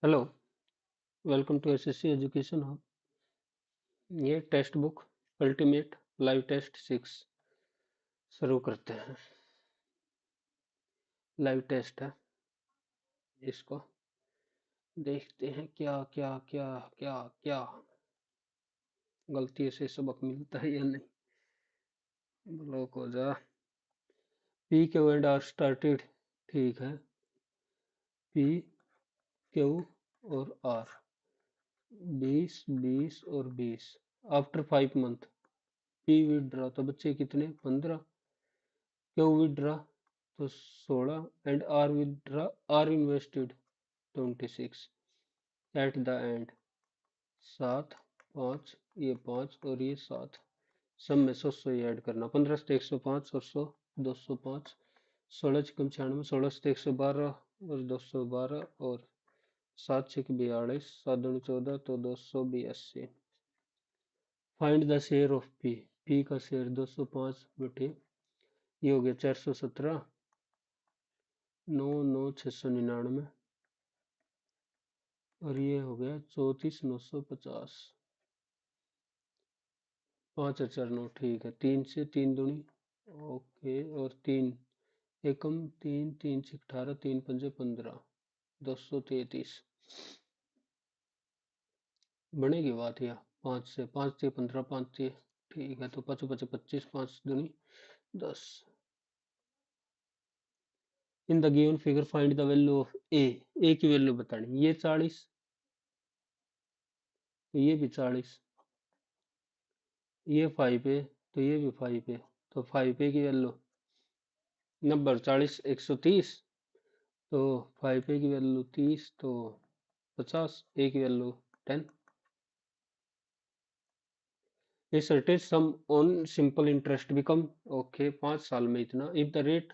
Hello. Welcome to SSC education hub. ये text book ultimate live test 6 शुरू करते हैं। लाइव टेस्ट है, इसको देखते हैं क्या क्या क्या क्या क्या गलती से सबक मिलता है या नहीं। ब्लॉक हो जा। P Q and R started. ठीक है। पी क्यू और आर 20 20 और 20 आफ्टर 5 मंथ। पी विदड्रॉ तो बच्चे कितने 15। क्यू विदड्रॉ तो 16 and R withdraw R invested 26 at the end. 7 5 ये 5 और ये 7। सब में 100 ये ऐड करना। 15 से 105 और 100 205। 16 छक्म 96 16 से 112 और 212 और 7 छक 42 7 दूनी 14 तो 282। Find the share of P. P का शेयर 205 बटे ये हो गया 417 9 9 699 और ये हो गया 34 950। 5 और 4 9 ठीक है। 3 से 3 दूनी ओके और 3 एकम 3 3 से 18 3 पंजे 15 233 बनेगी बात। या 5 से 15 5 से ठीक है। तो 5 5 25 5 दूनी 10। In the given figure find the value of A की वैल्यू बतानी। ये 40 तो ये भी 40। ये 5 है तो ये भी 5 है। तो 5 ए की वैल्यू 90 40 130। तो 5 ए की वैल्यू 30 तो 50 ए की value 10। A certain some on simple interest become okay 5 साल में इतना इफ द रेट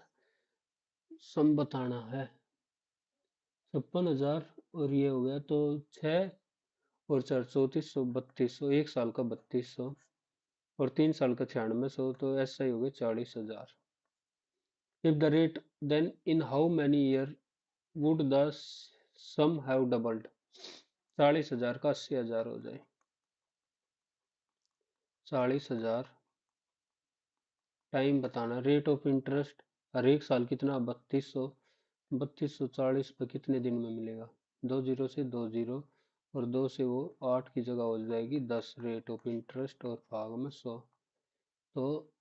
सम बताना है 56,000 और ये हो गया तो 6 और 4 3400 3200 1 साल का 3200 और 3 साल का 9600 तो ऐसा ही हो गया 40,000। If the rate then in how many year would the sum have doubled. 40,000 का 80,000 हो जाए। 40,000 टाइम बताना रेट ऑफ इंटरेस्ट हर एक साल कितना 3200। 3240 पे कितने दिन में मिलेगा। 2 जीरो से 2 जीरो और 2 से वो 8 की जगह हो जाएगी 10 रेट ऑफ इंटरेस्ट और भाग में 100। तो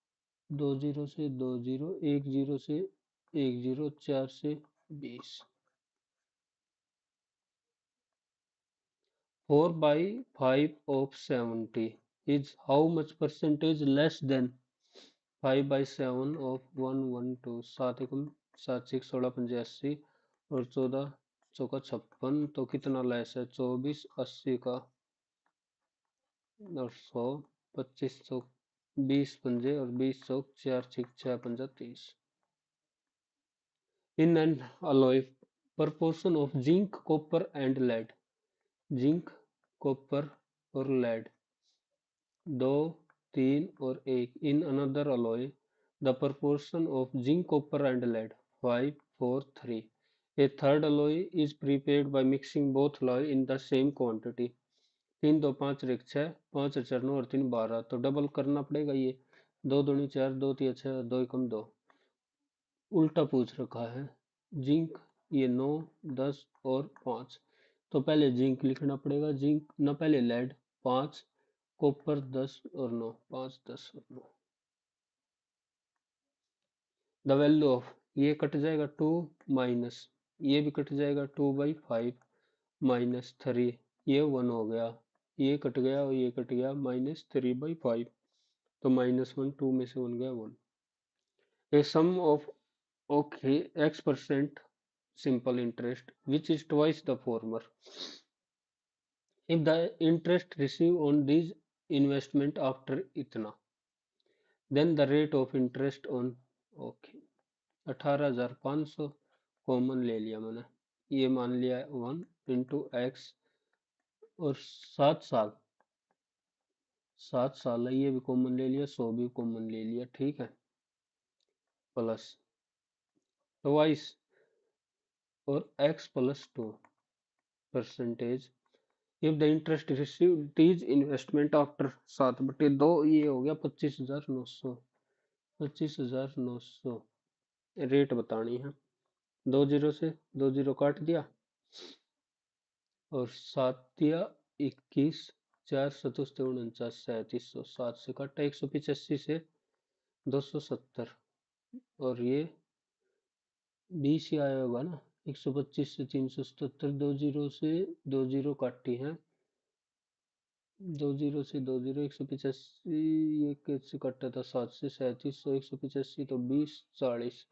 2 जीरो से 2 जीरो 1 जीरो से 1 जीरो 4 से 20। 4/5 of 70 is how much percentage less than 5/7 of 112। 7 एकम 7 6 16 पंजे 80 और 14 चौका 56 तो कितना लेस है 24 80 का और 100 25 सौ 20 पंजे और 20 चौक 4 6 6 पंजा 30। In an alloy proportion of zinc copper and lead। Zinc copper और लेड 2 3 और 1 in another alloy the proportion of zinc copper and lead 5 4 3। A third alloy is prepared by mixing both alloy in the same quantity। 3 2 5 और 1 6 5 और 4 9 और 3 12 तो double करना पड़ेगा। ये 2 दूनी 4 2 3 6 2 एकम 2 उल्टा पूछ रखा है। जिंक ये 9 10 और 5 तो पहले जिंक लिखना पड़ेगा। जिंक न पहले लेड 5 कॉपर 10 और 9 5 10 और 9। द वैल्यू ऑफ ये कट जाएगा 2 माइनस ये भी कट जाएगा 2/5 -3 ये 1 हो गया। ये कट गया और ये कट गया -3/5 तो -1 2 में से 1 गया 1। A sum of okay x% simple interest which is twice the former। if the interest received on these investment after इतना then the rate of interest on okay 18,500 common ले लिया मैंने। ये मान लिया 1 इंटू एक्स और 7 साल 7 साल है ये भी कॉमन ले लिया 100 भी कॉमन ले लिया ठीक है। प्लस ट्वाइस और x +2 percentage if the interest received is investment after 7/2 ये हो गया 25,900। 25,900 रेट बतानी है। 20 से 20 काट दिया और 7 दिया 21, 4 7 49 3700, 7 से काटा 185 से 270 और ये 20 ही आया होगा ना। 125 से 377, 20 से 20 काटी है, 20 से 20 185, ये कैसे कटा था 7 से 3700, 185 तो 20 40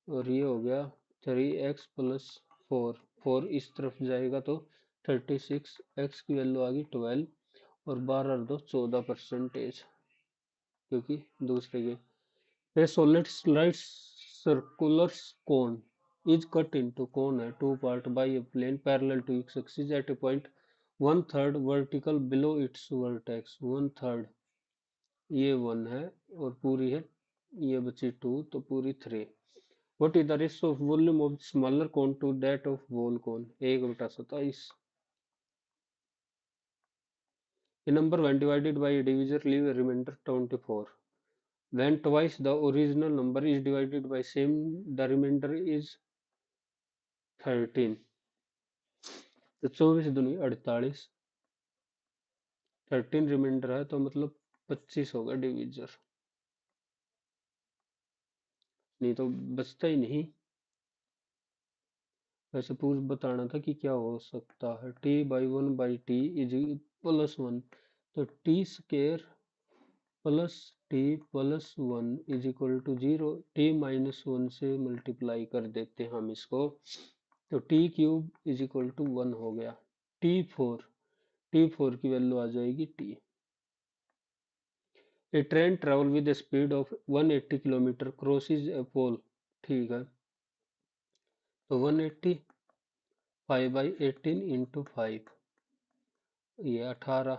और ये हो गया 3x प्लस 4, 4 इस तरफ जाएगा तो 36, x की वैल्यू आ गई 12 और 12 और 2 14% क्योंकि दूसरे के A solid slight circular cone is cut into cone है 2 part by a plane parallel to x axis at a point 1/3 vertical below its vertex। 1/3 ये 1 है और पूरी है ये बची 2 तो पूरी 3। What is the ratio of volume of smaller cone to that of whole cone? 1/27। A number when divided by a divisor leave a remainder 24। When twice the original number is divided by same the remainder is 13। तो 24 दूनी 48, 13 reminder है तो मतलब 25 होगा divisor, नहीं तो बचता ही नहीं। वैसे पूछ बताना था कि क्या हो सकता है। t/1/t इज +1 तो t² plus T plus 1 is equal to 0। t-1 से मल्टीप्लाई कर देते हैं हम इसको तो t³ इज इक्वल टू 1 हो गया। t4 की वैल्यू आ जाएगी t। A train travel with a speed of 180 kilometre crosses a pole। ठीक है तो 180 5/18 इंटू 5 ये 18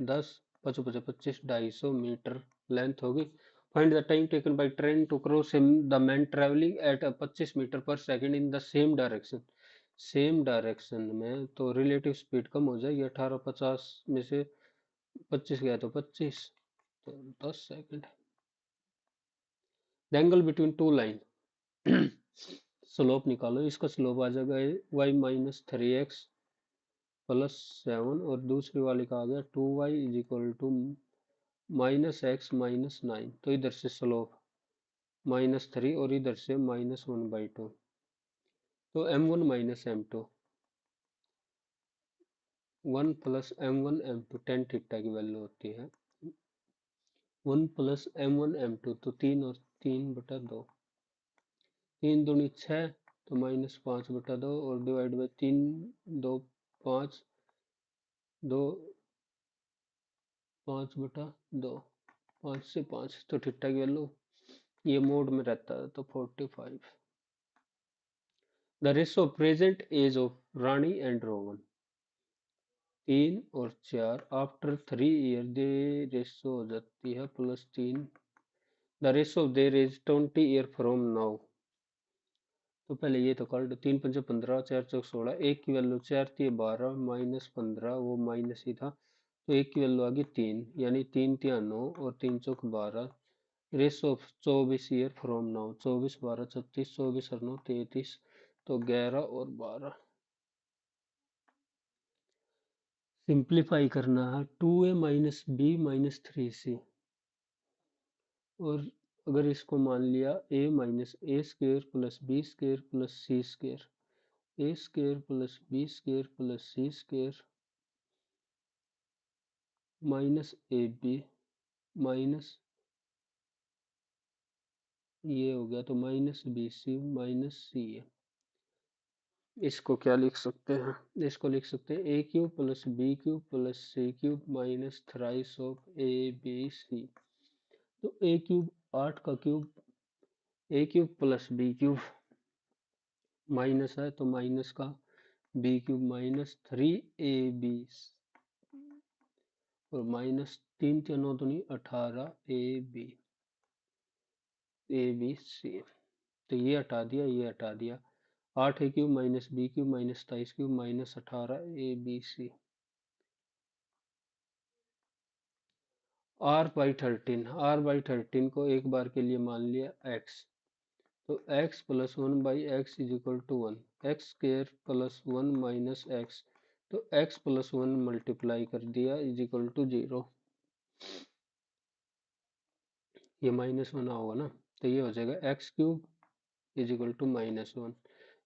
10 5 5 25 250 मीटर लेंथ होगी। Find the time taken by train to cross the man travelling at 25 metre per second in the same direction. Same direction में तो relative speed कम हो जाएगी। 18 50 में से 25 गया तो 25 तो 10 second. The angle between two line slope निकालो। इसका स्लोप आ जाएगा y-3x प्लस 7 और दूसरी वाले का आ गया 2y is equal to -x -9। तो इधर से स्लोप -3 और इधर से -1/2 तो m1 -m2 1 + m1 m2 tan theta की वैल्यू होती है 1 + m1 m2 तो 3 और 3/2 3 दूनी 6 तो -5/2 और डिवाइड बाई 3 2 5 2 5/2 5 से 5 तो थीटा की वैल्यू ये मोड में रहता है तो 45। The ratio present age of Rani and Rohan 3 और 4 आफ्टर 3 ईयर दे रेशो हो जाती है +3। The ratio of their age 20 year from now तो पहले ये तो कर 3 5 15 4 4 16 एक की वैल्यू 4 थी 12 -15 वो माइनस ही था तो एक की वैल्यू आ गई 3 यानी 3 3 9 और 3 चौक 12। रेस ऑफ 24 ईयर फ्रॉम नाउ 24 12 36 24 और 9 33 तो 11 और 12। सिंप्लीफाई करना है 2a - b - 3c और अगर इसको मान लिया a - a² + b² + c² a² + b² + c² -ab minus ये हो गया तो -bc - ca। इसको क्या लिख सकते हैं, इसको लिख सकते हैं a³ + b³ + c³ minus thrice of abc। तो a³ 8 का क्यूब a³ + b³ माइनस है तो माइनस का b³ -3ab और -3 3 9 दूनी 18 abc। तो ये हटा दिया ये हटा दिया 8a³ minus b³ minus 27³ minus 18abc। r/13 को एक बार के लिए मान लिया x, तो x plus 1/x is equal to 1, x square plus 1 minus x, तो x प्लस 1 मल्टीप्लाई कर दिया इज इक्वल टू 0। ये -1 होगा ना, तो ये हो जाएगा x³ इज इक्वल टू -1,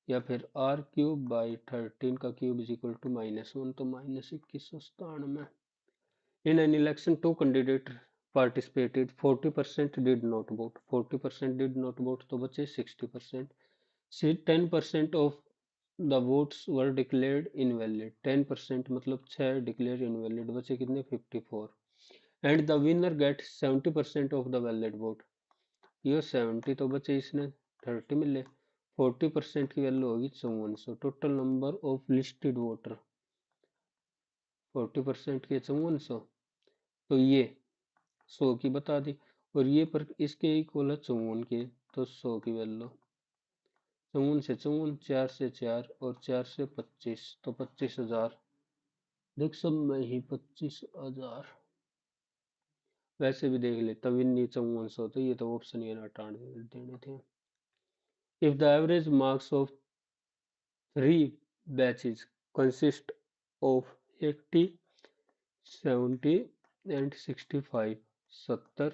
या फिर r³/13 का क्यूब इज इक्वल टू -1, तो -2197। In an election, two candidates participated. 40% did not vote. 40% did not vote, तो बचे 60%. 10% of the votes were declared invalid. 10% मतलब 6 declare invalid, बचे कितने 54. And the winner gets 70% of the valid vote. ये 70 तो बचे, इसने 30 मिले, 40% की वैल्यू होगी 5400। Total number of listed voter 40% के 5400, तो ये 100 की बता दी, और ये पर इसके इक्वल है 54 के, तो 100 की वैल्यू 54 से 54, 4 से 4 और 4 से 25, तो 25,000। देख सब में ही 25,000। वैसे भी देख ले, तभी नहीं 5400, तो ये तो ऑप्शन ये हटा देने थे। If the average marks of 3 batches consist of 80, 70 and 65, 70,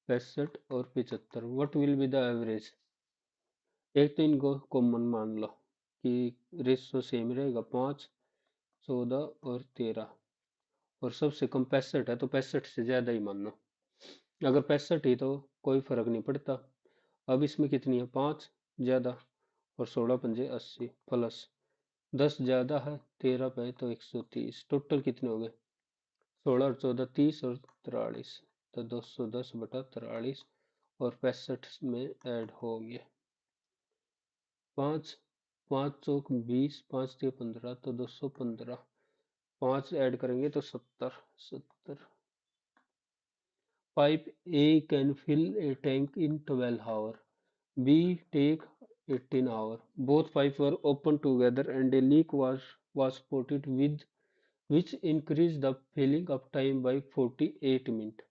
65 और 75, what will be the average. एक तो इनको कॉमन मान लो कि रेशो सेम रहेगा, 5, 14 और 13, और सबसे कम 65 है, तो 65 से ज्यादा ही मान लो। अगर 65 ही तो कोई फर्क नहीं पड़ता। अब इसमें कितनी है, 5 ज्यादा और 16 पंजे 80, प्लस 10 ज्यादा है 13 पे, तो 130। टोटल कितने हो गए, 16 और 14 30 और 43, तो 210/43, और 65 में ऐड हो गए 5, 5 चौक 20, 5 तिया 15, तो 215, 5 ऐड करेंगे तो 70। Pipe A can fill a tank in 12 hours. B take 18 hours. Both pipes were opened together and a leak was spotted, with which increased the filling up time by 48 minutes.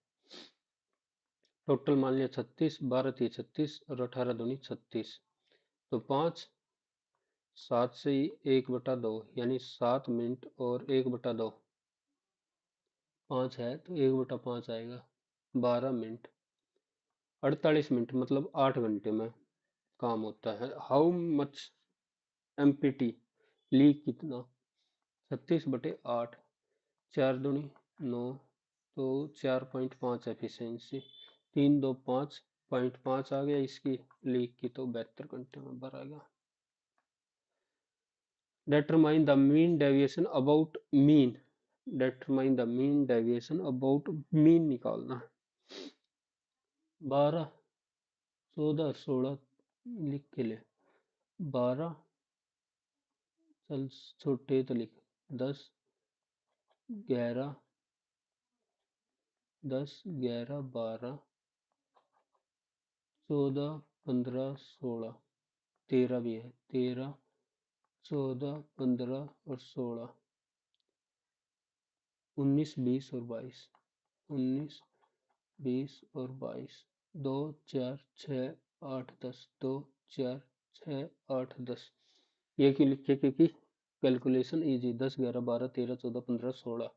Total मान लिया 36, 12 3 36 और 18 दूनी 36, तो 5, 7 से 1/2, यानी 7 minute और 1/2, 5 है तो 1/5 आएगा, 12 मिनट 48 मिनट, मतलब 8 घंटे में काम होता है। हाउ मच एमपीटी लीक कितना, 36/8, 4 दूनी 9, तो 4.5 एफिशिएंसी, 3 2 5.5 आ गया इसकी लीक की, तो 72 घंटे में भराएगा। Determine the mean deviation about mean, determine the mean deviation about mean निकालना। 12, 14, 16 लिख के ले, 12, चल छोटे तो लिख, 10, 11, 10, 11, 12, 14, 15, 16, 13 भी है, 13, 14, 15 और 16, 19, 20 और 22, 19, 20 और 22, 2, 4, 6, 8, 10, 2, 4, 6, 8, 10। ये क्यों लिखे, क्योंकि कैलकुलेशन इजी, 10, 11, 12, 13, 14, 15, 16,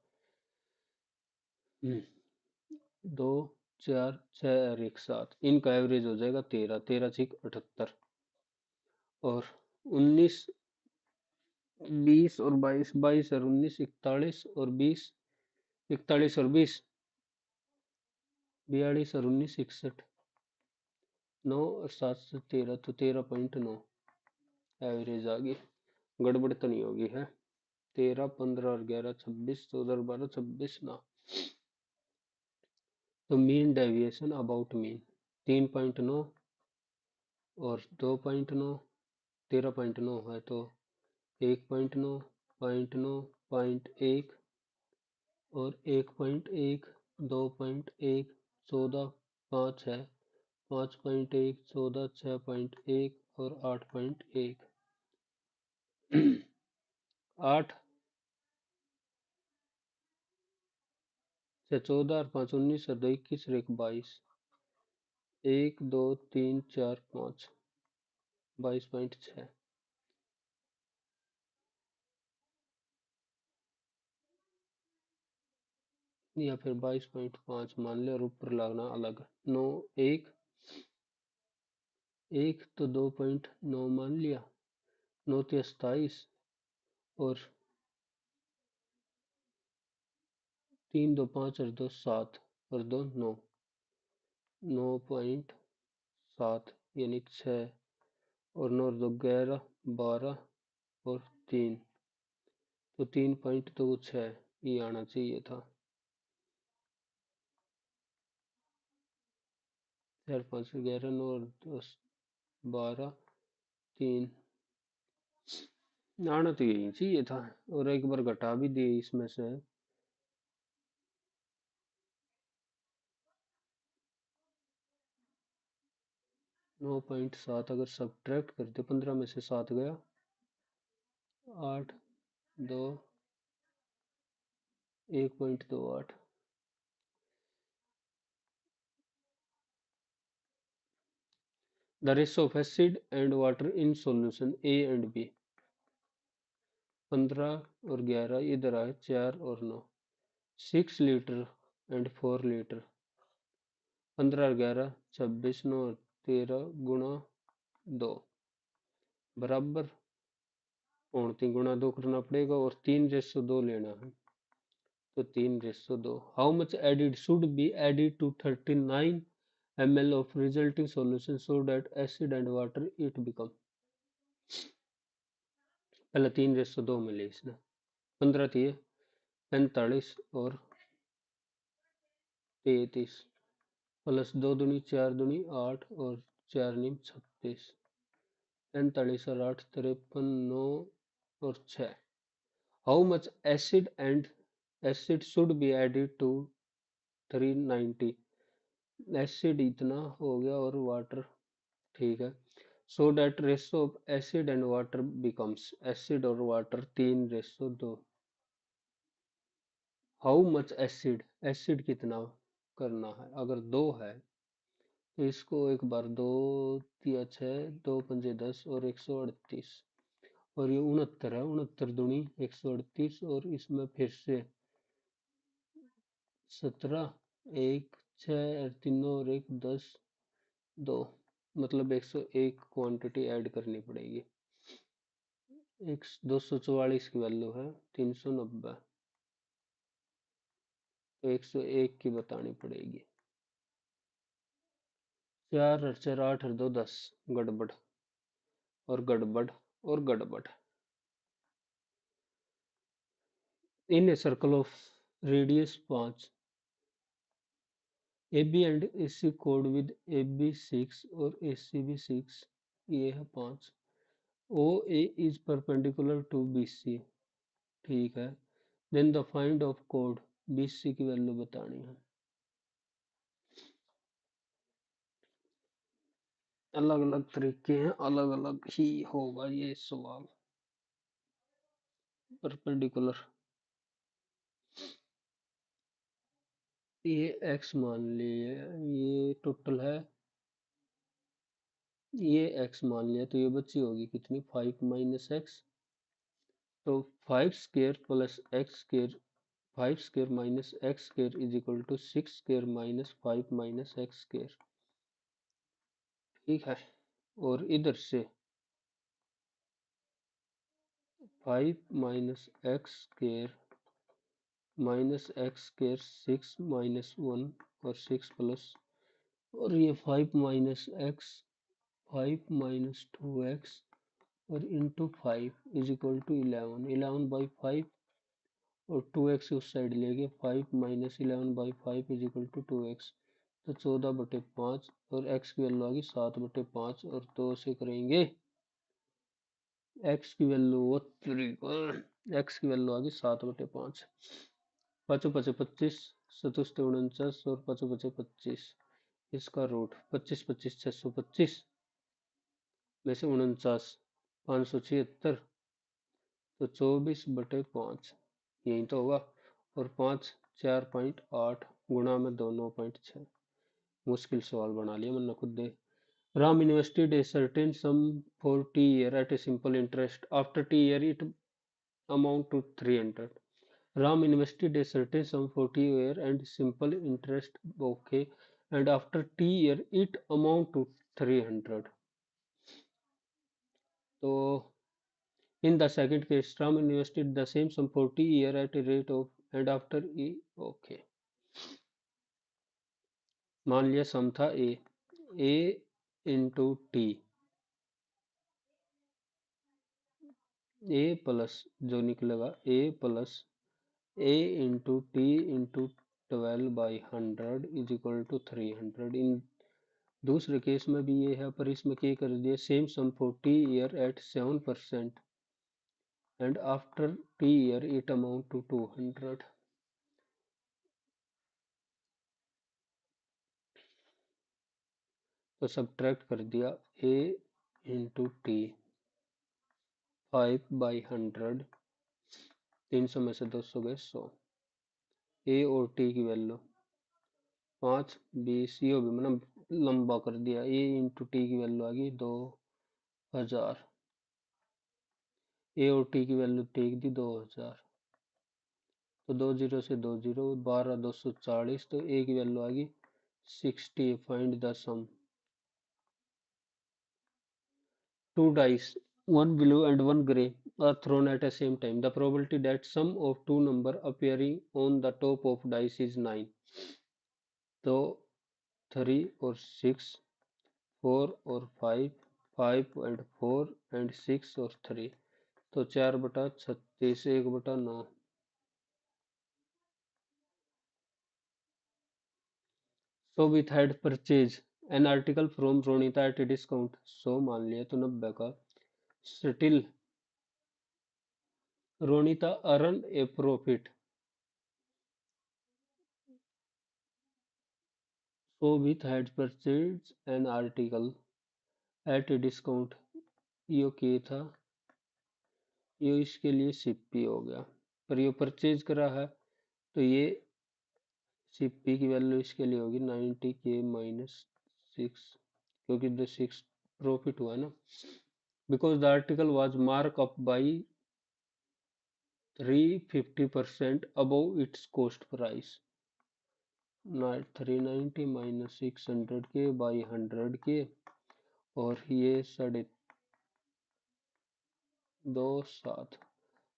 2, 4, 6 और 1 7, इनका एवरेज हो जाएगा 13, 13 6 78, और 19, 20 और 22, 22 और 19 41, और 20, 41 और 20 42, और 19 61, 9 और 7 से 13, तो 13.9 एवरेज आ गई। गड़बड़ तो नहीं होगी है, 13, 15 और 11 26, 14 और 12 26 ना, तो मीन डेविएशन अबाउट मीन 3.9 और 2.9, 13.9 है तो 1.9, 0.9, 0.1 और 1.1, 2.1, 14, 5 है, 5.1, 14, 6.1 और 8.1, 8 से 14 और 5 19 और 2 21 और 1 22 1 2 3 4 5 22.6 या फिर 22.5 मान ले और ऊपर लगना अलग 9 1 1 तो 2.9 मान लिया 9 तो 27 और 3 2 5 और 2 7 और 2 9 9.7 यानी 6 और 9 और 2 11 12 और 3 तो 3.26 ये आना चाहिए था 4 5 11 9 और 10 12 3 आना तो यही चाहिए था और एक बार घटा भी दिए इसमें से 9.7 अगर सब्ट्रैक्ट करते 15 में से 7 गया 8 2 1.28 The ratio of acid and water in solution A and B 15 और 11 इधर आए 4 और 9 6 लीटर एंड 4 लीटर 15 और 11 26 9 और 13 गुणा 2 बराबर 3 गुणा 2 करना पड़ेगा और 3:2 लेना है तो 3:2 how much added should be added to 39 ml of resulting solution so that acid and water it become पहले 3:2 मिले इसने 15 थी 45 और 33 प्लस 2 दूनी 4 दूनी 8 और 4 नीम 36 45 और 8 53 9 और 6 how much acid should be added to 390 acid इतना हो गया और वाटर ठीक है so that ratio of acid and water becomes acid और water 3:2 how much acid acid कितना करना है अगर 2 है तो इसको एक बार 2 तिया 6 2 पंजे 10 और 138 और ये 69 है 69 दूनी 138 और इसमें फिर से 17 1 6 और 3 और 1 10 2 मतलब 101 क्वांटिटी ऐड करनी पड़ेगी 244 की वैल्यू है 390 तो 101 की बतानी पड़ेगी 4 और 4 8 और 2 10 गड़बड़ और गड़बड़ और गड़बड़ in a circle of radius 5 AB and AC कोड विद AB 6 और AC भी 6 ये है 5 OA is perpendicular to BC ठीक है देन द फाइंड ऑफ कोड BC की वैल्यू बतानी है अलग अलग तरीके हैं अलग अलग ही होगा ये सवाल परपेंडिकुलर ये x मान लिए ये टोटल है ये x मान लिया तो ये बची होगी कितनी 5 माइनस एक्स तो 5 square plus x square 5 square minus x square is equal to 6 square minus 5 minus x square ठीक है और इधर से 5 minus x square minus x square 6 minus 1 और 6 प्लस और ये 5 माइनस एक्स 5 माइनस 2x और इंटू 5 इज इक्वल टू 11 11/5 और 2x उस साइड ले गए 5 minus 11/5 is equal to 2x तो 14/5 और x की वैल्यू आ गई 7/5 और 2 से करेंगे x की वैल्यू x की वैल्यू आ गई 7/5 पाँचों पचे 25 सतुष्ट 49 और पाँचों पचे 25 इसका रूट 25 25 625 में से 49 576 तो 24/5 यही तो होगा। और 5 4.8 गुणा में 2 9.6। मुश्किल सवाल बना लिया मैंने खुद दे। Ram invested a certain sum for T-year at a simple interest. After T-year, it amount to 300. Ram invested a certain sum for T-year and simple interest. Okay, and after T-year, it amount to 300. So in the second case, Ram invested the same sum for T-year at a rate of and after E. Okay, मान लिया sum था A into T, A plus जो निकलेगा A plus A into T into 12/100 is equal to 300। इन दूसरे case में भी ये है, पर इसमें क्या कर दिया, same sum for T year at 7% and after T year it amount to 200। तो सब्ट्रैक्ट कर दिया A इंटू टी 5/100, 300 में से 200 गए 100। ए और टी की वैल्यू 5 20, ये भी मैंने लंबा कर दिया। ए इंटू टी की वैल्यू आ गई 2000, ए और टी की वैल्यू टेक दी 2000। तो 20 से 20 12 240, तो ए की वैल्यू आ गई 60। Find the sum. Two dice, one blue and one grey, are thrown at the same time. The probability that sum of two number appearing on the top of dice is 9. तो 3 और 6, 4 और 5, 5 and 4 and 6 और 3, तो 4/36, 1/9। So with had purchased an article from Ronita at a discount. So मान लिया तो 90 का। Still Ronita earned a profit. So with had purchased an article at a discount. यो क्या था, ये इसके लिए सीपी हो गया, पर ये परचेज करा है तो ये सीपी की वैल्यू इसके लिए होगी 90K माइनस 6, क्योंकि द 6 प्रॉफिट हुआ ना, because the article was mark up by 350% above its cost price। 390 minus 600K by 100K, और ये 2.7,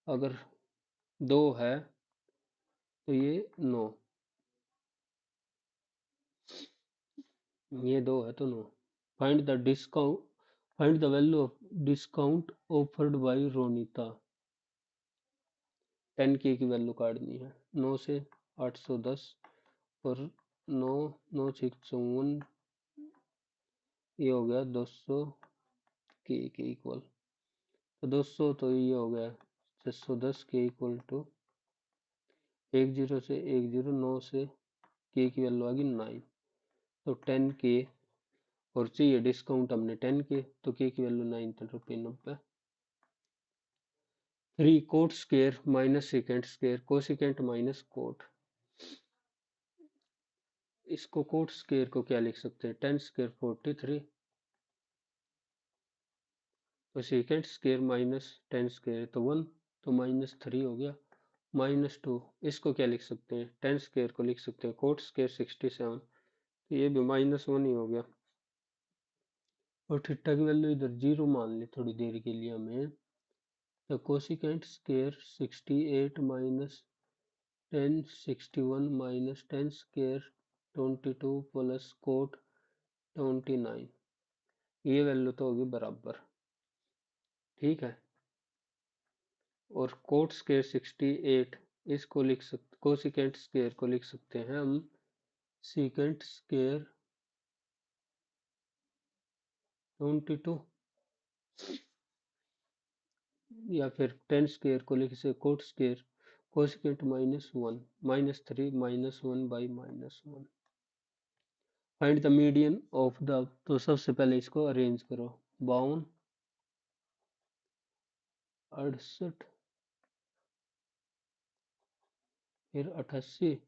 अगर 2 है तो ये 9, ये 2 है तो 9। Find the discount, find the value of discount offered by Ronita. 10K की वैल्यू काटनी है। 9 से 810 और 9 9 6 54, ये हो गया 200K के इक्वल। तो 200, तो ये हो गया 610 के इक्वल टू 10 से 10, 9 से K की वैल्यू आ गई 9, तो 10K, और चाहिए डिस्काउंट हमने 10K, तो K की वैल्यू 9 रुपये 90। 3 coat square minus second square, cosecant minus cot. इसको कोट स्क्वायर को क्या लिख सकते हैं, 10 स्क्वायर 43, तो सेकेंड स्क्वायर माइनस 10 स्क्वायर तो 1, तो -3 हो गया, -2। इसको क्या लिख सकते हैं, 10 स्क्वायर को लिख सकते हैं कोट स्क्वायर 67, तो ये भी -1 ही हो गया। और थीटा की वैल्यू इधर 0 मान ली थोड़ी देर के लिए हमें, तो cosecant square 68 minus 10 61 minus 10 square 22 plus coat 29, ये वैल्यू तो होगी बराबर, ठीक है। और कोट स्क्वायर 68, इसको लिख सकते, कोसिकेंट स्क्वायर को लिख सकते हैं हम सीकेंट स्क्वायर 22, या फिर 10 स्क्वायर को लिख सकते coat square cosecant -1 -3 -1/-1। Find the median of the, तो सबसे पहले इसको अरेंज करो। 52 68 फिर 88,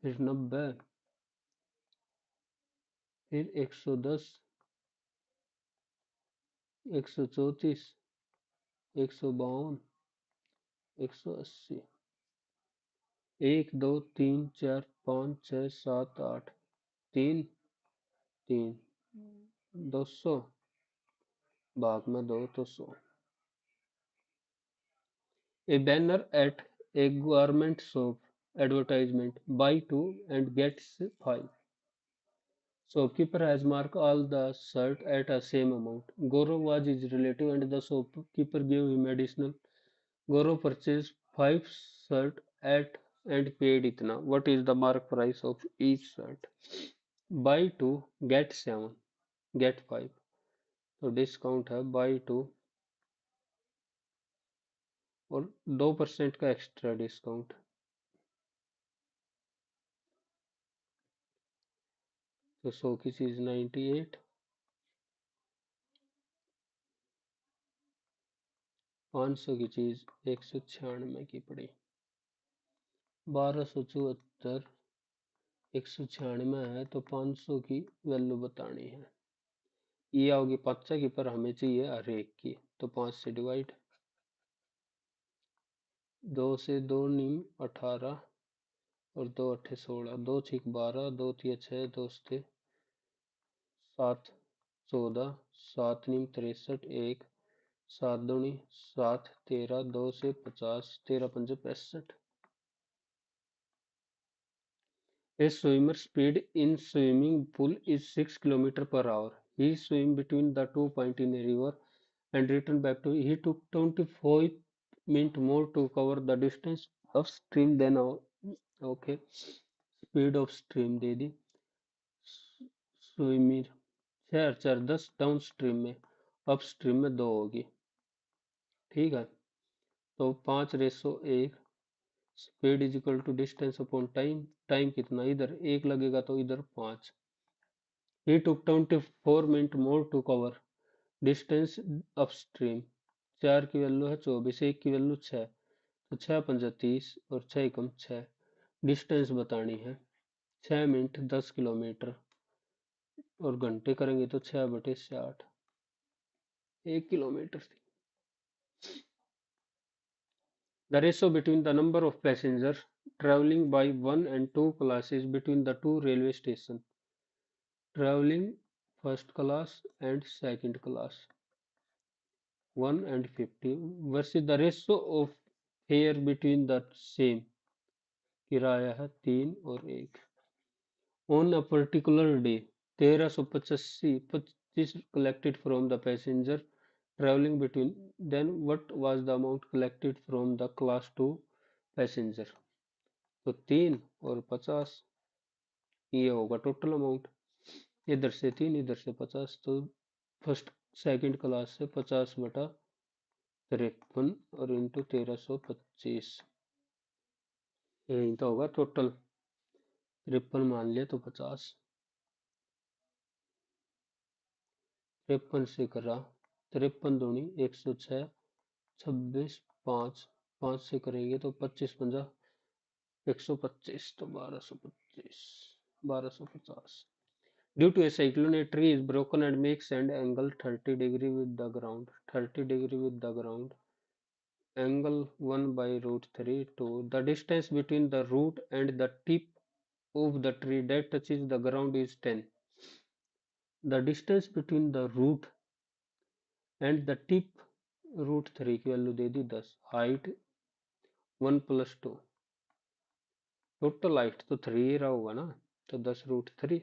फिर 90, फिर 110, 134, 152, 180, 1 2 3 4 5 6 7 8, 3 3, 200 भाग में 2 तो 100। A banner at a garment shop advertisement, buy two and get five. Shopkeeper has marked all the shirt at a same amount. Gaurav was his relative and the shopkeeper gave him additional. Gaurav purchased five shirt at and paid itna. What is the mark price of each shirt? Buy two, get seven, get five. तो discount है by two और 2% का extra discount. तो 100 की चीज 98, 500 की चीज 196 की पड़ी। 1274 196 है तो 500 की वैल्यू बतानी है। ये आओगी 5 की पर हमें चाहिए हर एक की, तो 5 से डिवाइड। 2 से 2 नीम 18 और 2 अट्ठे 16, 2 छिक 12, 2 तिया 6, 2 सते 7 14, 7 नीम 63, 1 7 दूनी 7 13, 2 से 50, 13 पंजे 65। A swimmer's speed in swimming pool is 6 km per hour. He swam between the 2 points in a river and returned back to. He took 25 minutes more to cover the distance upstream than okay. Speed of stream दे दी। Swimmer 6 4 10 down stream में, up stream में 2 होगी। ठीक है, तो 5:1 speed is equal to distance upon time. Time कितना, इधर 1 लगेगा तो इधर 5। He took 24 minutes more to cover distance upstream। 4 की वैल्यू है 24, 1 की वैल्यू 6, तो 6 पंजा 30 और 6 एकम 6। डिस्टेंस बतानी है, 6 मिनट 10 किलोमीटर और घंटे करेंगे तो 6/60, 1 किलोमीटर थी। The ratio between the number of passengers traveling by one and two classes between the two railway stations, traveling first class and second class, 1 and 50 versus the ratio of fare between the same, किराया है 3 और 1। On a particular day 1385 collected from the passenger traveling between, then what was the amount collected from the class 2 passenger? तो 3 और 50, ये होगा total amount. इधर से 3 इधर से 50, तो फर्स्ट सेकंड क्लास से 50/53 और इंटू 1325, यही तो होगा टोटल। 53 मान लिया तो 50, 53 से करा 53 दूनी 106, 26 5, 5 से करेंगे तो 25 पंजा 125, तो 1225, 1250। Due to a cyclone, a tree is broken and makes an angle 30 degree with the ground. 30 degree with the ground. Angle 1 by root 3 2. The distance between the root and the tip of the tree that touches the ground is 10. The distance between the root and the tip, root 3 की वैल्यू दे दी 10, height 1 + 2, total height तो 3 ही रहा होगा ना, तो 10√3।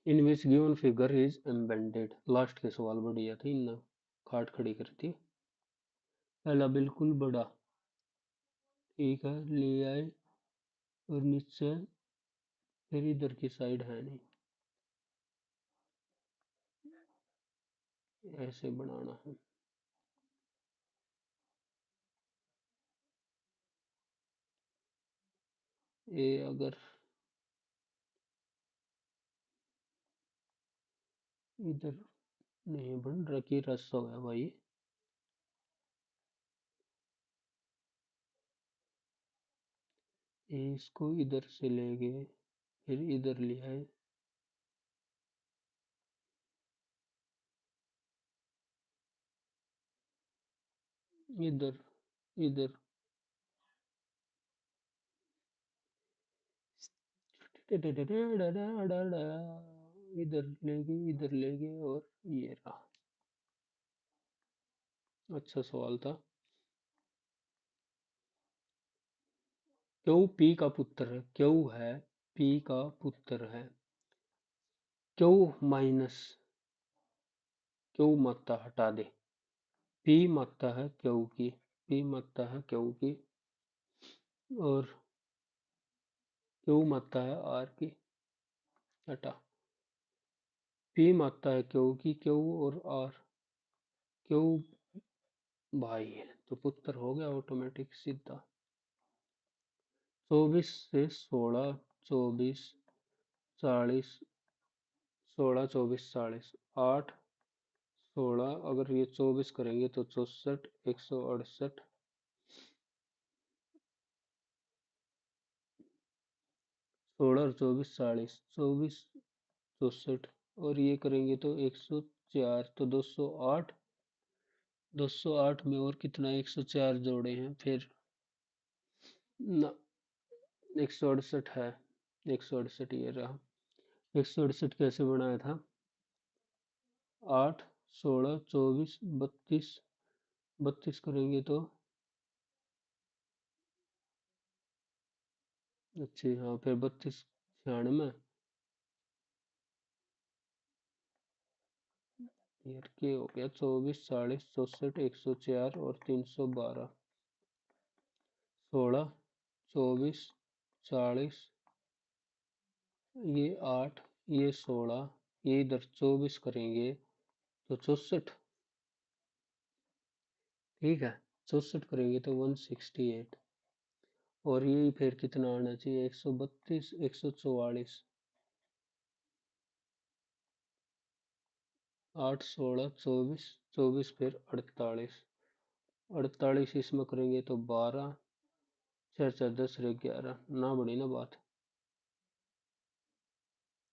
In which given figure is embedded. Last के सवाल बढ़िया थे, इन खाट खड़ी करती। पहला बिल्कुल बड़ा, ठीक है, ले आए और नीचे फिर इधर की साइड है नहीं, ऐसे बनाना है। ये अगर इधर नहीं बन रखी रस हो है भाई, इसको इधर से ले गए, फिर इधर ले आए, इधर इधर इधर ले गए और ये रहा। अच्छा सवाल था। क्यों पी का पुत्र है, क्यों है पी का पुत्र है, क्यों माइनस क्यों मात्रा हटा दे, पी मात्रा है क्यों की, पी मात्रा है क्यों की, और क्यों मात्रा है आर की, हटा। पी मात्रा है क्यों की, क्यों और आर, क्यों भाई है तो पुत्र हो गया ऑटोमेटिक सीधा। 24 से 16, 24, 40, 16, 24, 40, 8, 16, अगर ये 24 करेंगे तो 64, 168, 16 और 24, 40, 24, 64, और ये करेंगे तो 104, तो 208, 208 में और कितना 104 जोड़े हैं फिर ना, 168 है, 168 ये रहा। 168 कैसे बनाया था, 8, 16, 24, 32, 32 करेंगे तो अच्छी, हाँ फिर 32, 96, यार के हो गया 24, 40, 64, 104 और 312, 16, 24, 40, ये 8, ये 16, ये इधर 24 करेंगे तो 64, ठीक है, 64 करेंगे तो 168, और ये फिर कितना आना चाहिए 132, 144, 8, 16, 24, 24 फिर 48, 48 इसमें करेंगे तो 12, 4 4 10 रे 11, ना बड़ी ना बात,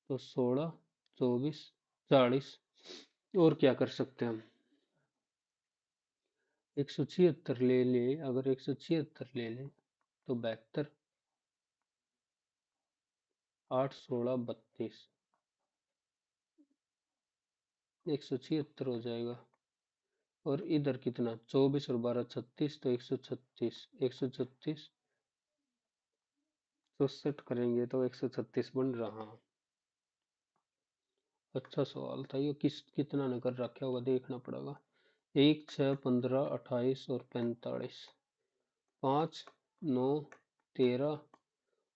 तो 16, 24, 40, और क्या कर सकते हैं हम, 176 ले ले, अगर 176 ले ले तो 72, 8, 16, 32, 176 हो जाएगा, और इधर कितना 24 और 12, 36, तो 136, 136, 64 करेंगे तो 136 बन रहा। अच्छा सवाल था ये, कितना ने कर रखा होगा देखना पड़ेगा। 1, 6, 15, 28 और 45, 5, 9, 13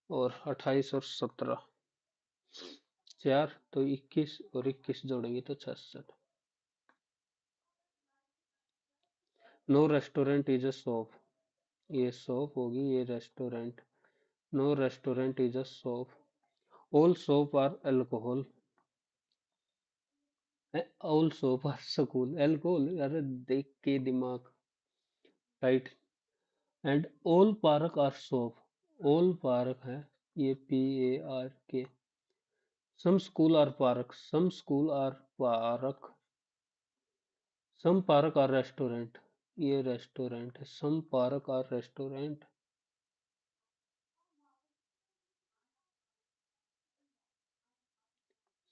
और 28 और 17, 4, तो 21 और 21 जोड़ेंगे तो 66। No restaurant is a shop, ये शॉप होगी, ये restaurant, no restaurant is a shop, all shop are alcohol, all shop are school alcohol, अरे देख के दिमाग, right, and all park are shop, all park है, ये PARK, some school are park, some school are park, some park are restaurant, ये restaurant है, some park are restaurant,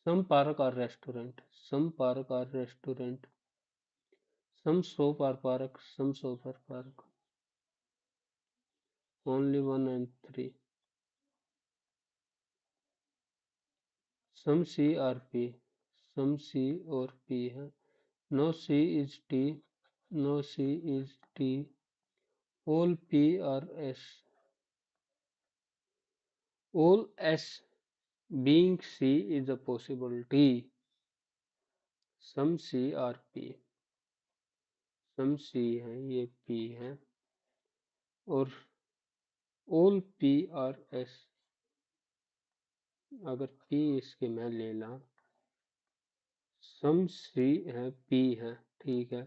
some park are restaurant, some park are restaurant, some shop are park, some shop are park, only 1 and 3, some CRP, some C और P है, no C is T, no C is T, all PRS, all S being C is a possibility, some CRP, some C है, ये P है, और all PRS, अगर P इसके मैं ले ला, some C है P है, ठीक है,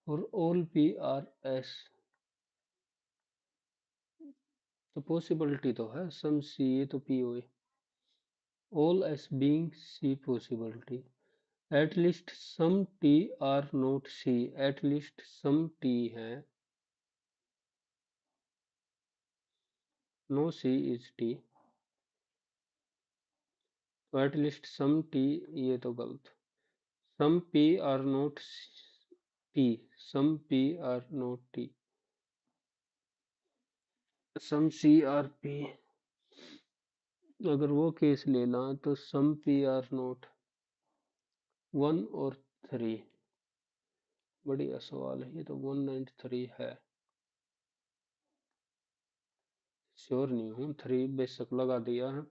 और all PRS, तो पॉसिबिलिटी तो है, सम सी, ये तो P O A, all S being C possibility, at least some T are not C, at least some T है, नो सी इज टी, तो एट लीस्ट सम टी, ये तो गलत, some P are not T, some P are not T, some C are P, अगर वो case लेना तो सम P are not 1 और 3, बढ़िया सवाल है ये तो, 1 एंड 3 है, श्योर नहीं हूँ, 3 बेशक लगा दिया है।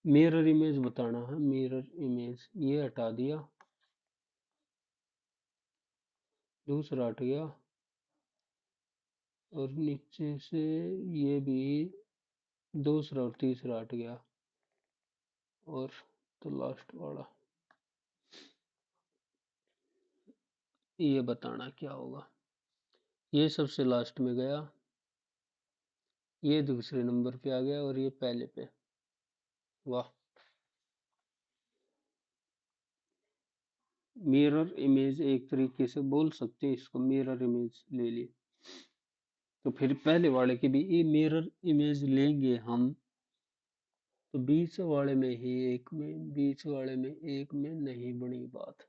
मिरर इमेज बताना है, मिरर इमेज, ये हटा दिया, दूसरा हट गया, और नीचे से ये भी दूसरा और तीसरा हट गया, और तो लास्ट वाला, ये बताना क्या होगा, ये सबसे लास्ट में गया, ये दूसरे नंबर पे आ गया, और ये पहले पे, वाह। मिरर इमेज एक तरीके से बोल सकते हैं इसको, मिरर इमेज ले ली, तो फिर पहले वाले की भी ये मिरर इमेज लेंगे हम, तो बीच वाले में ही एक में, बीच वाले में एक में नहीं बनी बात।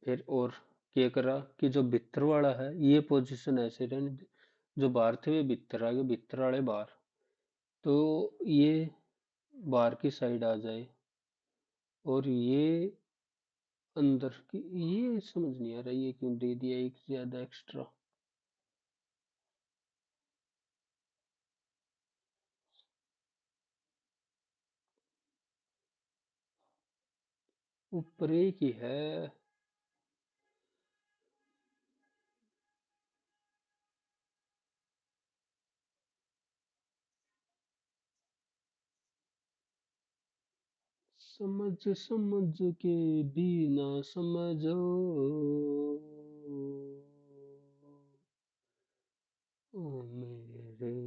फिर और क्या करा कि जो भीतर वाला है ये पोजीशन ऐसे रहने, जो बाहर थे वे भीतर आ गए, भीतर वाले बाहर, तो ये बाहर की साइड आ जाए, और ये अंदर की, ये समझ नहीं आ रहा ये क्यों दे दिया एक ज्यादा एक्स्ट्रा, ऊपर एक ही है, समझ समझ के भी ना समझो, ओ मेरे,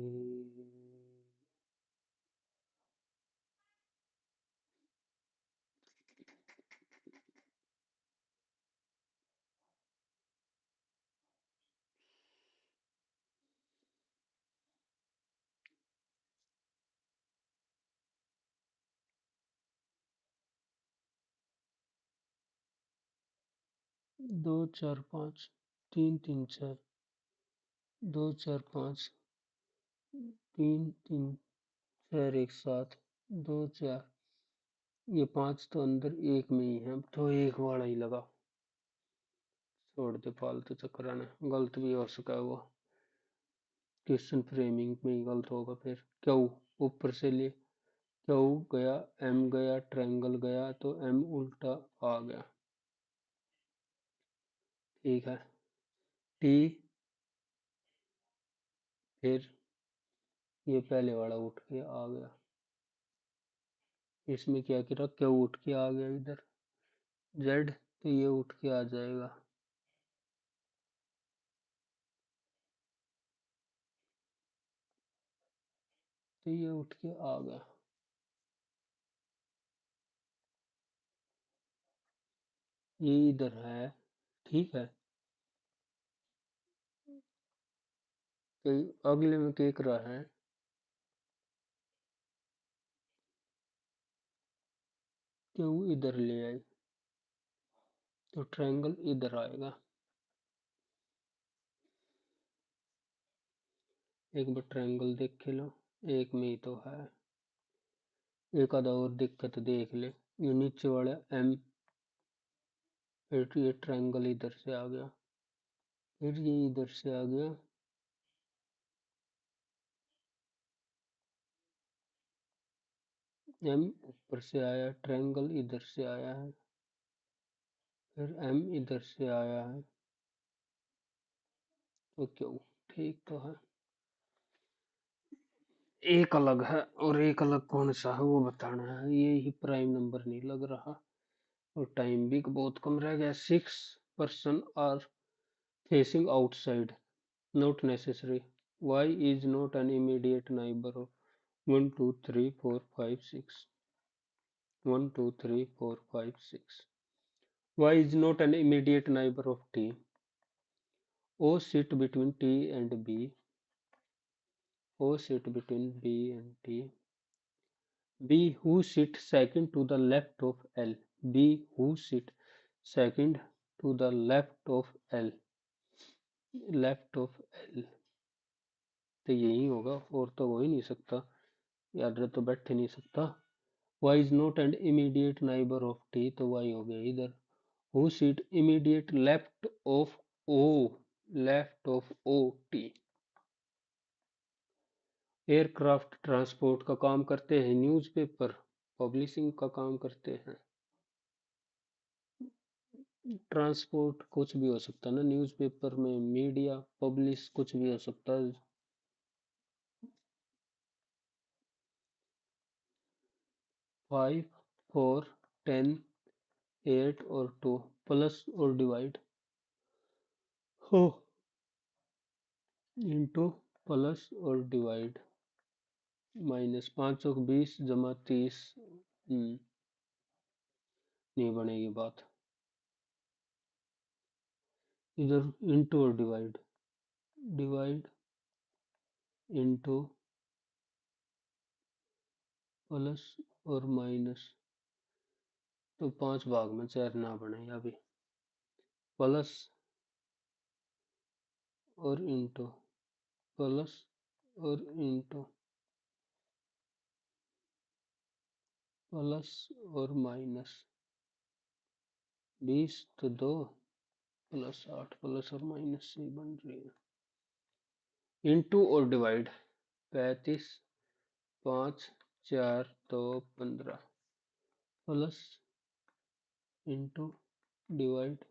2 4 5, 3 3 6, 2 4 5, 3 3 4 1 7, 2 4, ये 5 तो अंदर एक में ही है, तो एक वाला ही लगा, छोड़ दे फालतू चक्कर आना, गलत भी हो सका है वो, क्वेश्चन फ्रेमिंग में ही गलत होगा, फिर क्यों ऊपर से ले, क्यों गया, एम गया, ट्रायंगल गया, तो एम उल्टा आ गया, ठीक है, टी, फिर ये पहले वाला उठ के आ गया, इसमें क्या करा, क्यों उठ के आ गया इधर, जेड, तो ये उठ के आ जाएगा, तो ये उठ के आ गया, ये इधर है, ठीक है, तो अगले में क्या करा है, क्यों इधर ले आई, तो ट्रायंगल इधर आएगा, एक बार ट्रायंगल देख के लो, एक में ही तो है, एक आधा और दिक्कत देख ले, ये नीचे वाला एम, फिर ये ट्रायंगल इधर से आ गया, फिर ये इधर से आ गया, एम ऊपर से आया, ट्रायंगल इधर से आया है, फिर एम इधर से आया है, तो क्यों, ठीक तो है, एक अलग है, और एक अलग कौन सा है वो बताना है, ये ही प्राइम नंबर नहीं लग रहा, और टाइम भी बहुत कम रह गया, 6 person are facing outside, not necessary, Y is not an immediate neighbor of 1 2 3 4 5 6. 1 2 3 4 5 6. Y is not an immediate neighbor of T. O sit between T and B. O sit between B and T. B who sit second to the left of L. B who sit second to the left of L. Left of L. तो यही होगा और तो हो ही नहीं सकता, यार तो बैठ ही नहीं सकता. Y is not an immediate neighbor of T, तो Y हो गया इधर. Who sit immediate left of O. Left of O T. Aircraft transport का काम करते हैं, न्यूज़पेपर पब्लिशिंग का काम करते हैं. ट्रांसपोर्ट कुछ भी हो सकता है ना, न्यूज़पेपर में मीडिया पब्लिश कुछ भी हो सकता है. 5 4 10 8 और 2 प्लस और डिवाइड हो इंटू प्लस और डिवाइड माइनस 520 जमा 30. नहीं बनेगी बात. इधर इंटू और डिवाइड, डिवाइड इंटू प्लस और माइनस, तो 5 भाग में 4 ना बने अभी. प्लस और इंटू, प्लस और इंटू, प्लस और माइनस 20 तो 2 प्लस 8 प्लस और माइनस से बन रही है. इंटू और डिवाइड 35 5 4 2 15 प्लस इंटू डिवाइड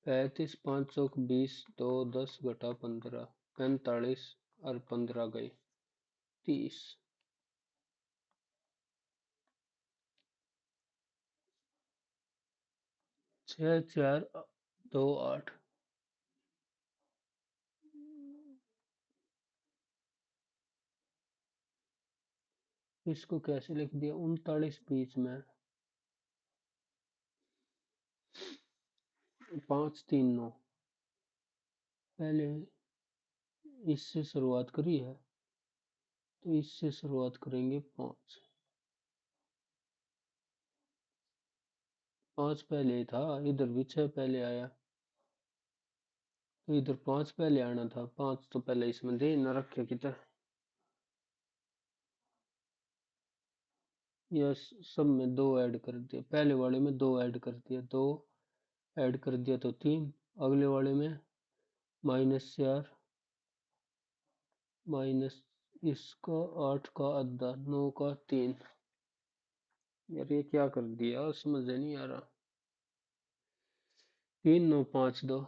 35 520 2 10 घटा 15 45 और 15 गए 30. 6 4 2 8. इसको कैसे लिख दिया, 39 बीच में 5 3 9. पहले इससे शुरुआत करी है तो इससे शुरुआत करेंगे 5. 5 पहले था, इधर भी 6 पहले आया तो इधर 5 पहले आना था. 5 तो पहले इसमें दे न रखे किधर, या सब में 2 ऐड कर दिया, पहले वाले में 2 ऐड कर दिया, 2 ऐड कर दिया तो 3. अगले वाले में -4 माइनस इसका 8 का आधा 9 का 3. यार ये क्या कर दिया समझ नहीं आ रहा. 3 9 5 2,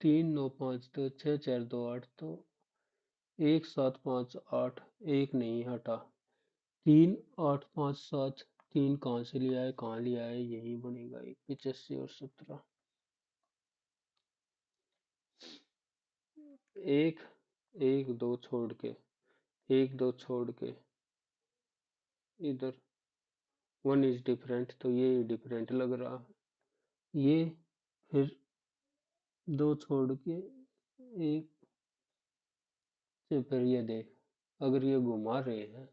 3 9 5 2 6 4 2 8, तो 1 7 5 8, एक नहीं हटा, 3 8 5 7. 3 कहाँ से लिया है, कहाँ लिया है, यही बनेगा 85 और 17. एक 1 2 छोड़ के, 1 2 छोड़ के इधर 1 इज डिफरेंट, तो ये डिफरेंट लग रहा. ये फिर 2 छोड़ के 1 से, फिर ये देख अगर ये घुमा रहे हैं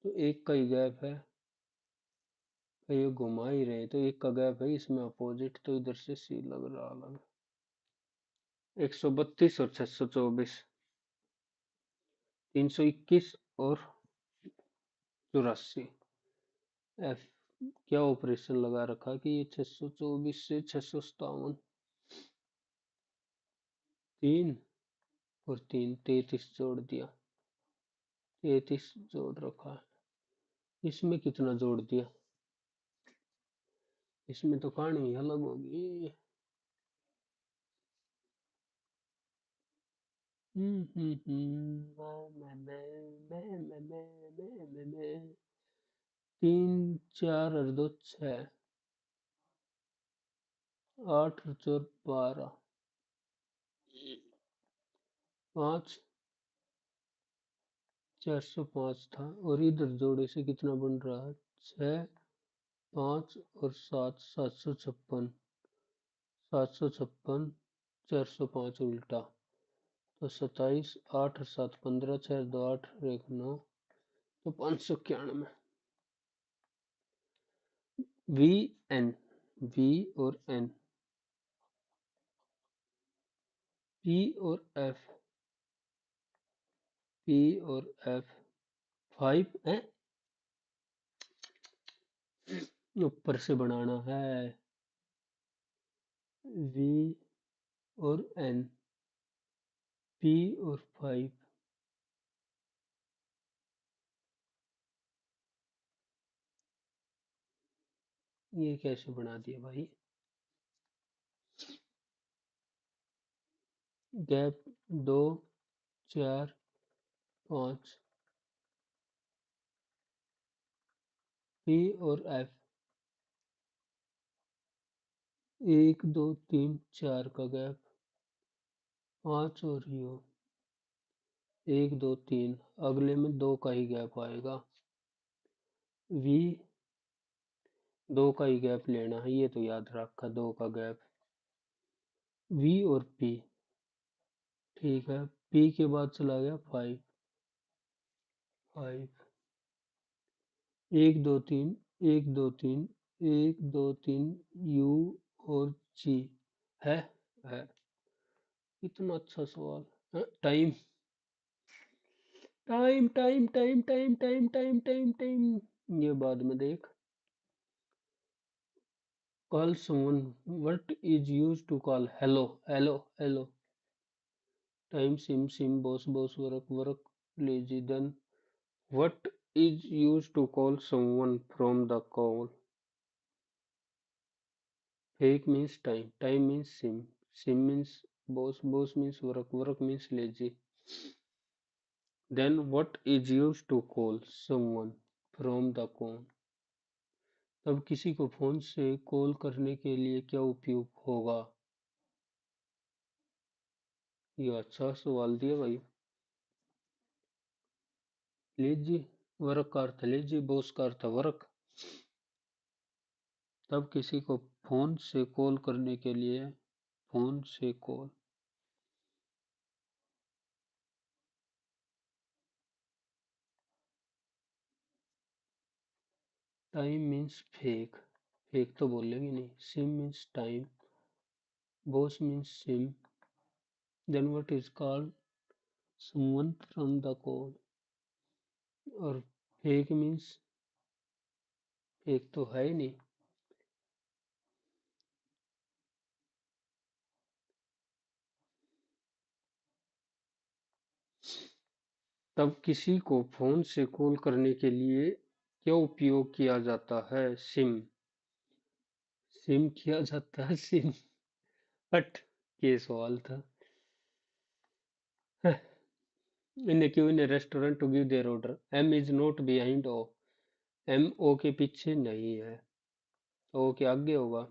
तो एक का ही गैप है, ये घुमा ही रहे तो एक का गैप है इसमें अपोजिट, तो इधर से सी लग रहा अलग. 132 और 624, 321 और 84. एफ क्या ऑपरेशन लगा रखा कि ये 624 से 657, 3 और 3 33 जोड़ दिया, 33 जोड़ रखा है. इसमें कितना जोड़ दिया, इसमें तो कहानी अलग होगी. तीन 4 और 2 6, 8 और 4 12, 5 405 था और इधर जोड़े से कितना बन रहा है 6 5 और 7 756 756 405 उल्टा तो 27 8 और 7 15 6 2 8 और 1 9 तो 591 वी एन वी और एन पी और एफ पी और एफ 5 है ऊपर से बनाना है वी और एन पी और 5 ये कैसे बना दिया भाई गैप 2 4 5 पी और एफ 1 2 3 4 का गैप 5 और यू 1 2 3 अगले में 2 का ही गैप आएगा वी 2 का ही गैप लेना है ये तो याद रखा 2 का गैप वी और पी ठीक है पी के बाद चला गया 5 5 1 2 3 1 2 3 1 2 3 यू और जी है है इतना अच्छा सवाल time time time time time time time time time ये बाद में देख call someone what is used to call hello hello hello time sim sim boss boss work lazy then what is used to call someone from the call fake means time means sim means boss means work means lazy then what is used to call someone from the call तब किसी को phone से call करने के लिए क्या उपयोग होगा ये अच्छा सवाल दिया भाई लेजी वर्क का अर्थ लेजी बॉस का अर्थ वर्क तब किसी को फोन से कॉल करने के लिए फोन से call time means fake fake तो बोलेंगे नहीं sim means time boss means sim then what is called someone from the call और फेक मीन्स फेक तो है ही नहीं तब किसी को फोन से कॉल करने के लिए क्या उपयोग किया जाता है सिम सिम किया जाता है सिम हट ये सवाल था इन्हें क्यों in restaurant to give their order M is not behind O M O के पीछे नहीं है ओ के आगे होगा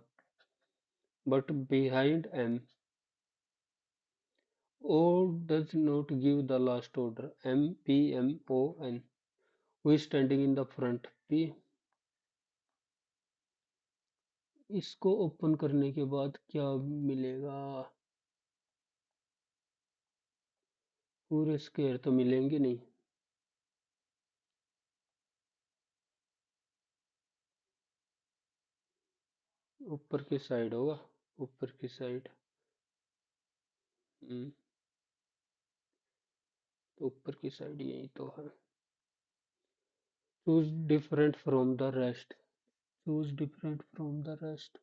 but behind M O does not give the last order M P M O N who is standing in the front P इसको open करने के बाद क्या मिलेगा पूरे स्क्वायर तो मिलेंगे नहीं ऊपर की साइड होगा ऊपर की साइड तो ऊपर की साइड यही तो है choose different from the rest choose different from the rest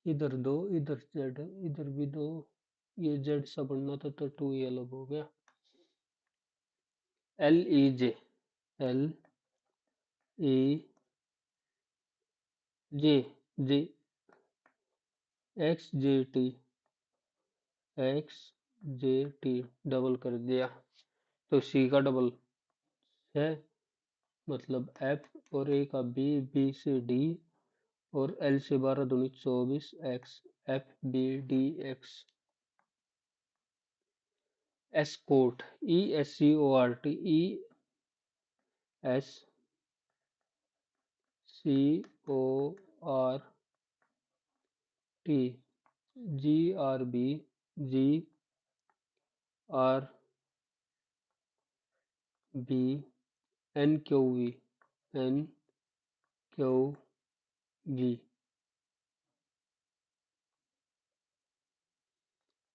इधर दो इधर जेड है इधर भी दो ये जेड सा बनना था तो टू ये अलग हो गया L E J L E J J X J T X J T double कर दिया तो सी का डबल है मतलब एफ और ए का बी बी से डी और एल से 12 दूनी 24 X F B D X escort, ESCORT, GRB,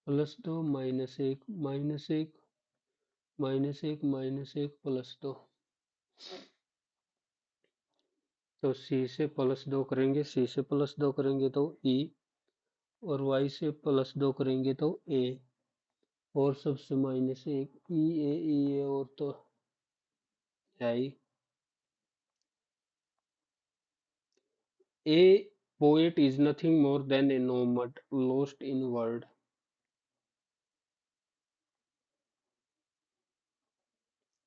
plus दो, माइनस एक, माइनस एक, माइनस एक, माइनस एक, प्लस दो। तो सी से प्लस दो करेंगे, सी से प्लस दो करेंगे तो ई, और वाई से प्लस दो करेंगे तो ए, और सबसे माइनस एक, ई ए और तो आई। A poet is nothing more than a nomad lost in word.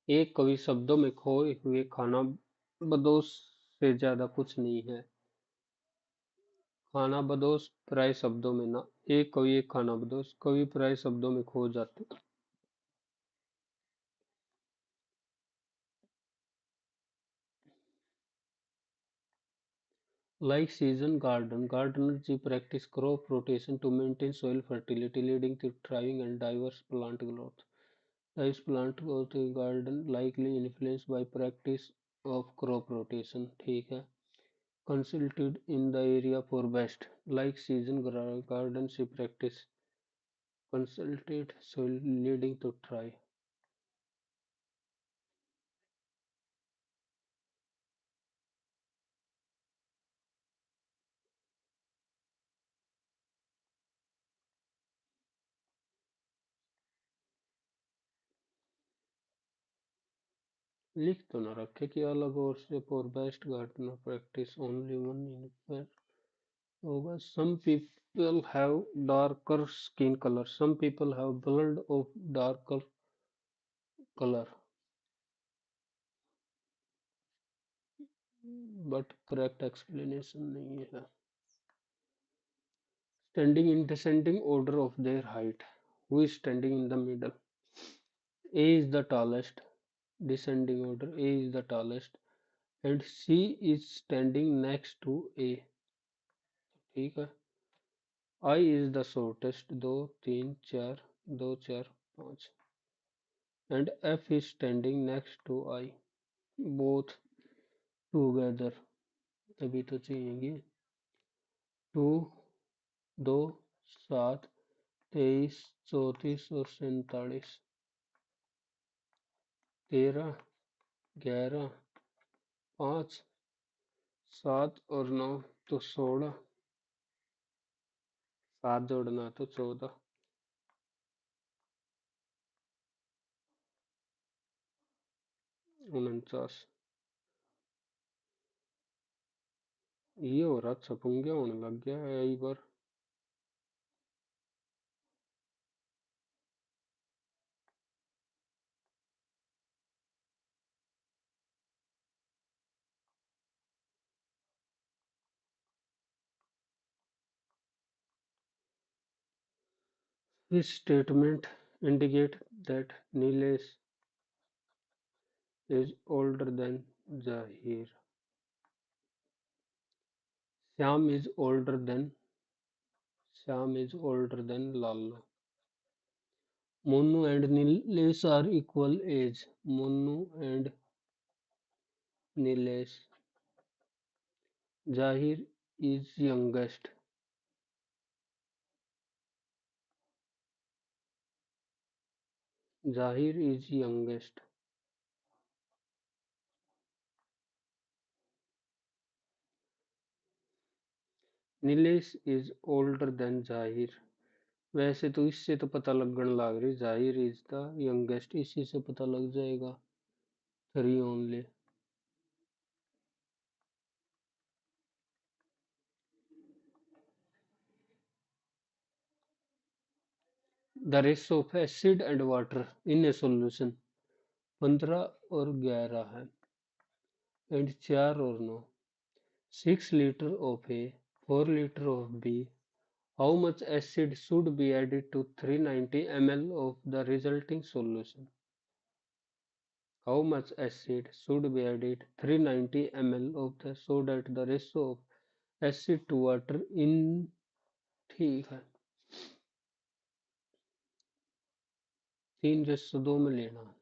एक कवि शब्दों में खोए हुए खाना बदोश से ज्यादा कुछ नहीं है। खाना बदोश प्राय शब्दों में ना, एक कवि एक खाना बदोश, कवि प्राय शब्दों में खो जाते। Like season garden, gardeners practice crop rotation to maintain soil fertility, leading to thriving and diverse plant growth. Diverse plant growth in garden likely influenced by practice of crop rotation. ठीक है। Consulted in the area for best, like season gardens practice, consulted soil leading to try. लिख तो ना रखे कि अलग और से for best gardener practice only one in per होगा। Some people have darker skin color, some people have blood of darker color, but correct explanation नहीं है। Standing in descending order of their height, who is standing in the middle? A is the tallest, descending order, A is the tallest, and C is standing next to A। ठीक है। I is the shortest, दो तीन चार, दो चार पाँच, and F is standing next to I, both together। तभी तो चाहिए। टू, दो, सात, तेईस, चौंतीस और 47, 13, 11, 5, 7 और 9 तो 16, 7 जोड़ना तो 14, 49। ये हो रहा छपुंगे होने लग गया है यही बार। This statement indicate that Nilesh is older than Zahir. Shyam is older than Lalla. Monu and Nilesh are equal age. Monu and Nilesh. Zahir is youngest. Zahir is youngest. Nilesh is older than Zahir. वैसे तो इससे तो पता लगन लग रही, जाहिर is the youngest, इसी से पता लग जाएगा। 3 only. The ratio of acid and water in a solution 15 और 11 है, एंड 4 और 9। 6 litre of A, 4 litre of B How much acid should be added to 390 ml of the resulting solution? How much acid should be added 390 ml of the so that the ratio of acid to water in ठीक है 3:2 में लेना है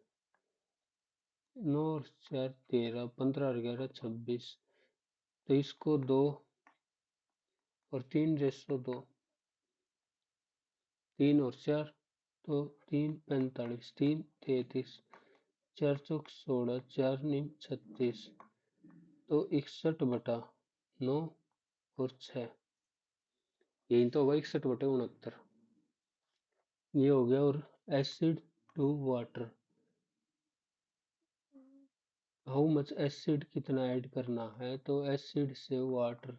9 और 4 13 15 और 11 26 तो इसको 2 और 3:2 3 और 4 तो 3 45 3 33 4 चौक 16 4 नीम 36 तो 61/9 और 6 यही तो होगा 61/69 ये हो गया और acid to water how much acid कितना ऐड करना है तो एसिड से वाटर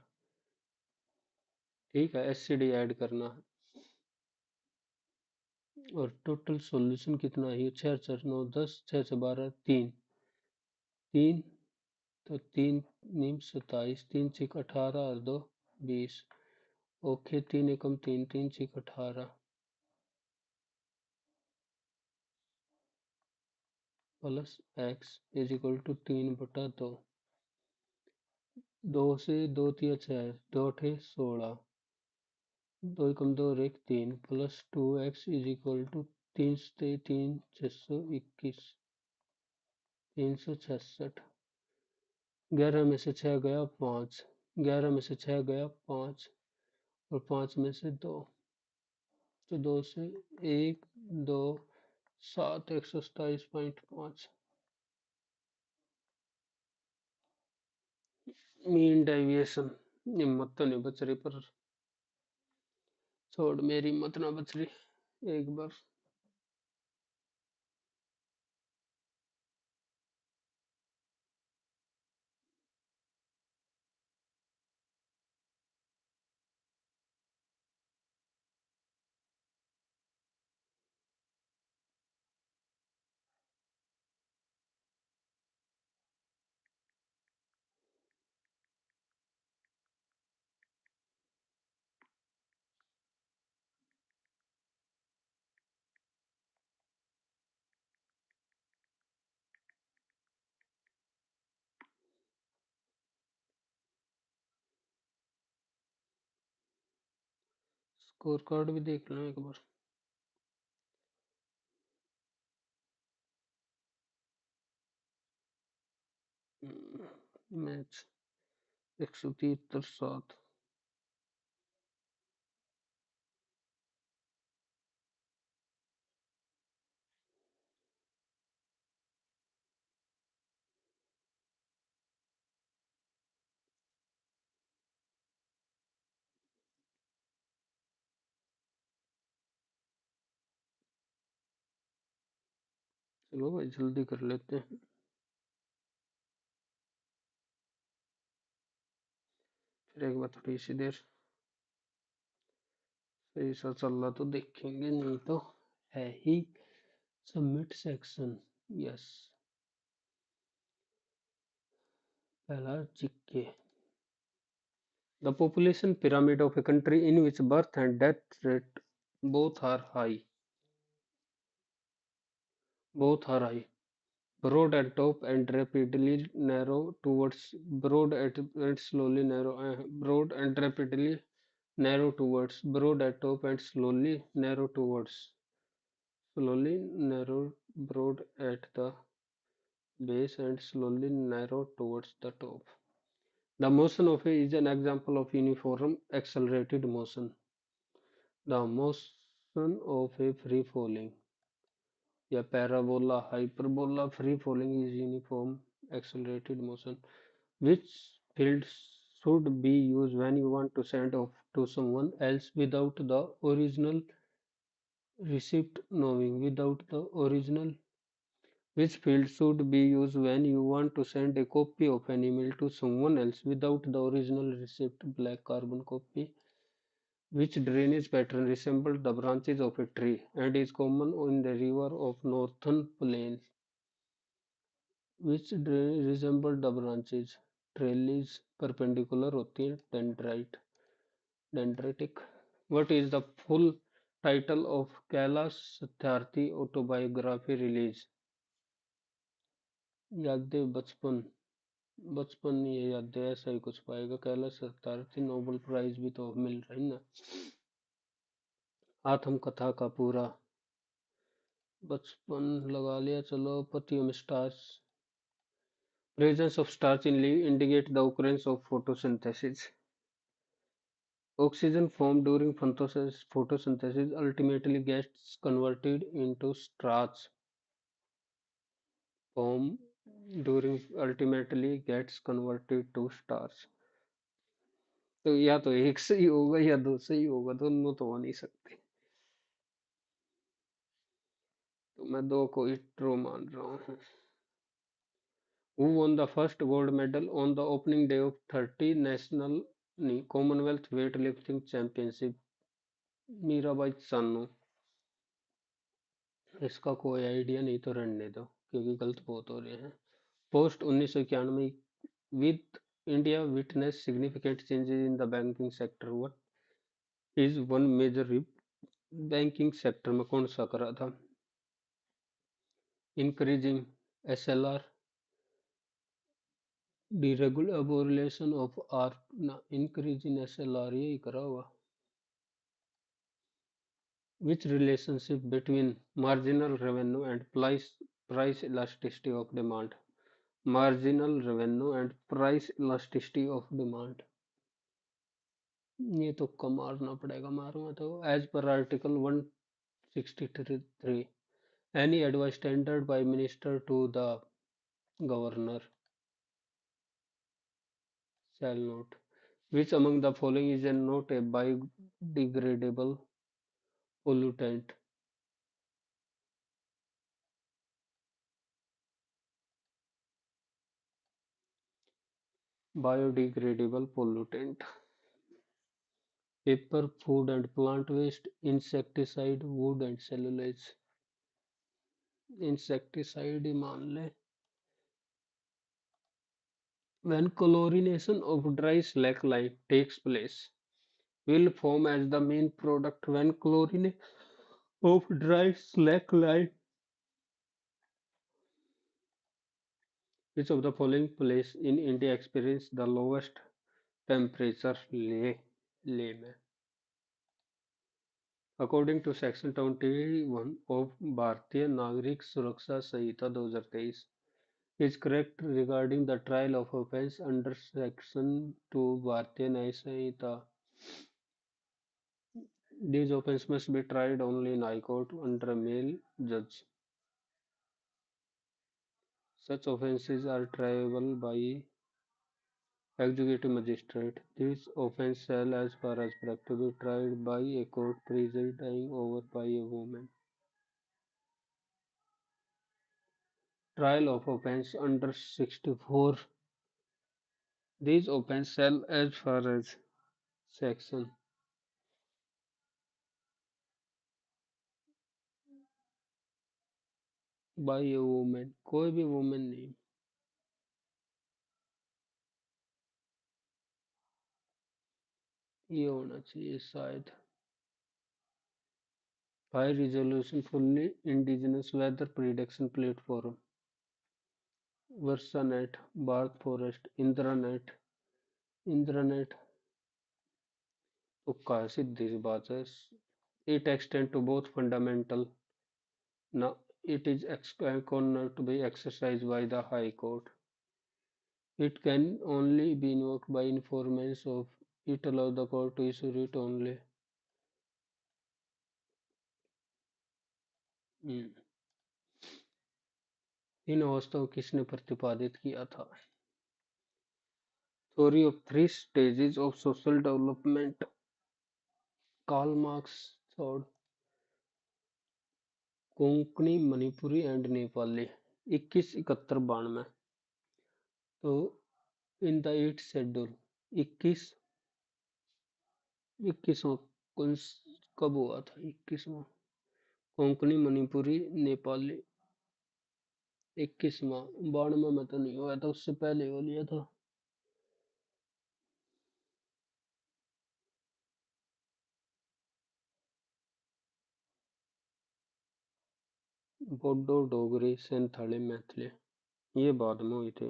ठीक है एसिड ही ऐड करना है और टोटल सॉल्यूशन कितना है 6 4 9 10 6 से 12 3 3 तो 3 नीम 27 3 छिक 18 और 2 20 ओके 3 एकम 3 3 छिक 18 plus X is equal to 3/2 2 से 2 तिया 6 2 अठे 16 2 एकम 2 और 1 3 plus 2x is equal to 3 से 3 621 366 11 में से 6 गया 5 11 में से 6 गया 5 और 5 में से 2 तो 2 से 1 2 7 127.5 मीन डेविएशन हिम्मत तो नहीं बच रही पर छोड़ मेरी हिम्मत ना बच रही एक बार स्कोर कार्ड भी देख लें एक बार मैच 173 7 चलो भाई जल्दी कर लेते हैं फिर एक बार थोड़ी सी देर सही सा चल रहा तो देखेंगे नहीं तो है ही सबमिट सेक्शन यस पहला GK the population pyramid of a country in which birth and death rate both are high both are high broad at top and rapidly narrow towards broad at and slowly narrow broad and rapidly narrow towards broad at top and slowly narrow broad at the base and slowly narrow towards the top. The motion of a is an example of uniform accelerated motion. The motion of a free falling या parabola hyperbola free falling is uniform accelerated motion. Which field should be used when you want to send off to someone else without the original receipt knowing without the original which field should be used when you want to send a copy of an email to someone else without the original receipt black carbon copy which drainage pattern resembles the branches of a tree and is common in the river of northern plains which resemble the branches trellis perpendicular होती है dendritic What is the full title of Kailash Satyarthi autobiography release? यादें बचपन। बचपन नहीं है, यादें ऐसा ही कुछ पाएगा। कैलाश सत्यार्थी नोबेल प्राइज भी तो मिल रही ना। आत्मकथा का पूरा बचपन लगा लिया। चलो, potassium starch. Presence of starch in leaf indicate the occurrence of photosynthesis. Oxygen formed during photosynthesis ultimately gets converted into starch. Form during ultimately gets converted to starch. तो या तो एक सही होगा या दो सही होगा, दोनों तो हो नहीं सकते। तो मैं दो को ही ट्रू मान रहा हूँ। Who won the first gold medal on the opening day of 30 national Commonwealth weightlifting championship? Mirabai Chanu. इसका कोई आइडिया नहीं, तो रहने दो क्योंकि गलत बहुत हो रहे हैं। Post 1991 with India witnessed significant changes in the banking sector. What is one major banking sector में कौन सा करा था? Increasing SLR, deregulation of R, ना increase in SLR यही करा हुआ। Which relationship between marginal revenue and price elasticity of demand? Marginal revenue and price elasticity of demand। ये तुक्का मारना पड़ेगा, मारूंगा तो। एज पर article 163 any advice tendered by minister to the governor shall not. Which among the following is not a biodegradable pollutant? Biodegradable pollutant. Paper, food and plant waste, insecticide, wood and cellulose। Insecticide ही मान ले। When chlorination of dry slackline takes place, will form as the main product when chlorination of dry slackline. Which of the following place in India experience the lowest temperature? ले में। According to Section 21 of भारतीय नागरिक सुरक्षा संहिता 2023 is correct regarding the trial of offence under Section 2 भारतीय न्याय संहिता। These offences must be tried only in High Court under a male judge. Such offences are triable by executive magistrate. These offences shall, as far as practicable, be tried by a court presiding over by a woman. Trial of offence under 64. These offences shall, as far as section by a woman, कोई भी woman नहीं। ये होना चाहिए शायद। High resolution fully indigenous weather prediction platform। वर्सानेट, Bharat forest, इंद्रानेट। इंद्रानेट तुक्का है, सीधी सी बात है। It extends to both fundamental. Now, it is cannot be exercised by the High Court. It can only be invoked by informants of it allow the court to issue it only. इन अवस्थाओं किसने प्रतिपादित किया था? Theory of three stages of social development, Karl Marx. Third, Konkani, Manipuri and Nepali. 2171-92। तो in the eight schedule 21वां कब हुआ था? 21वां कोंकणी, मणिपुरी, नेपाली। 21वां 92 में तो नहीं हुआ था, उससे पहले हो लिया था। बोडो डोगरी संथाली मैथिली ये बाद में हुई थी।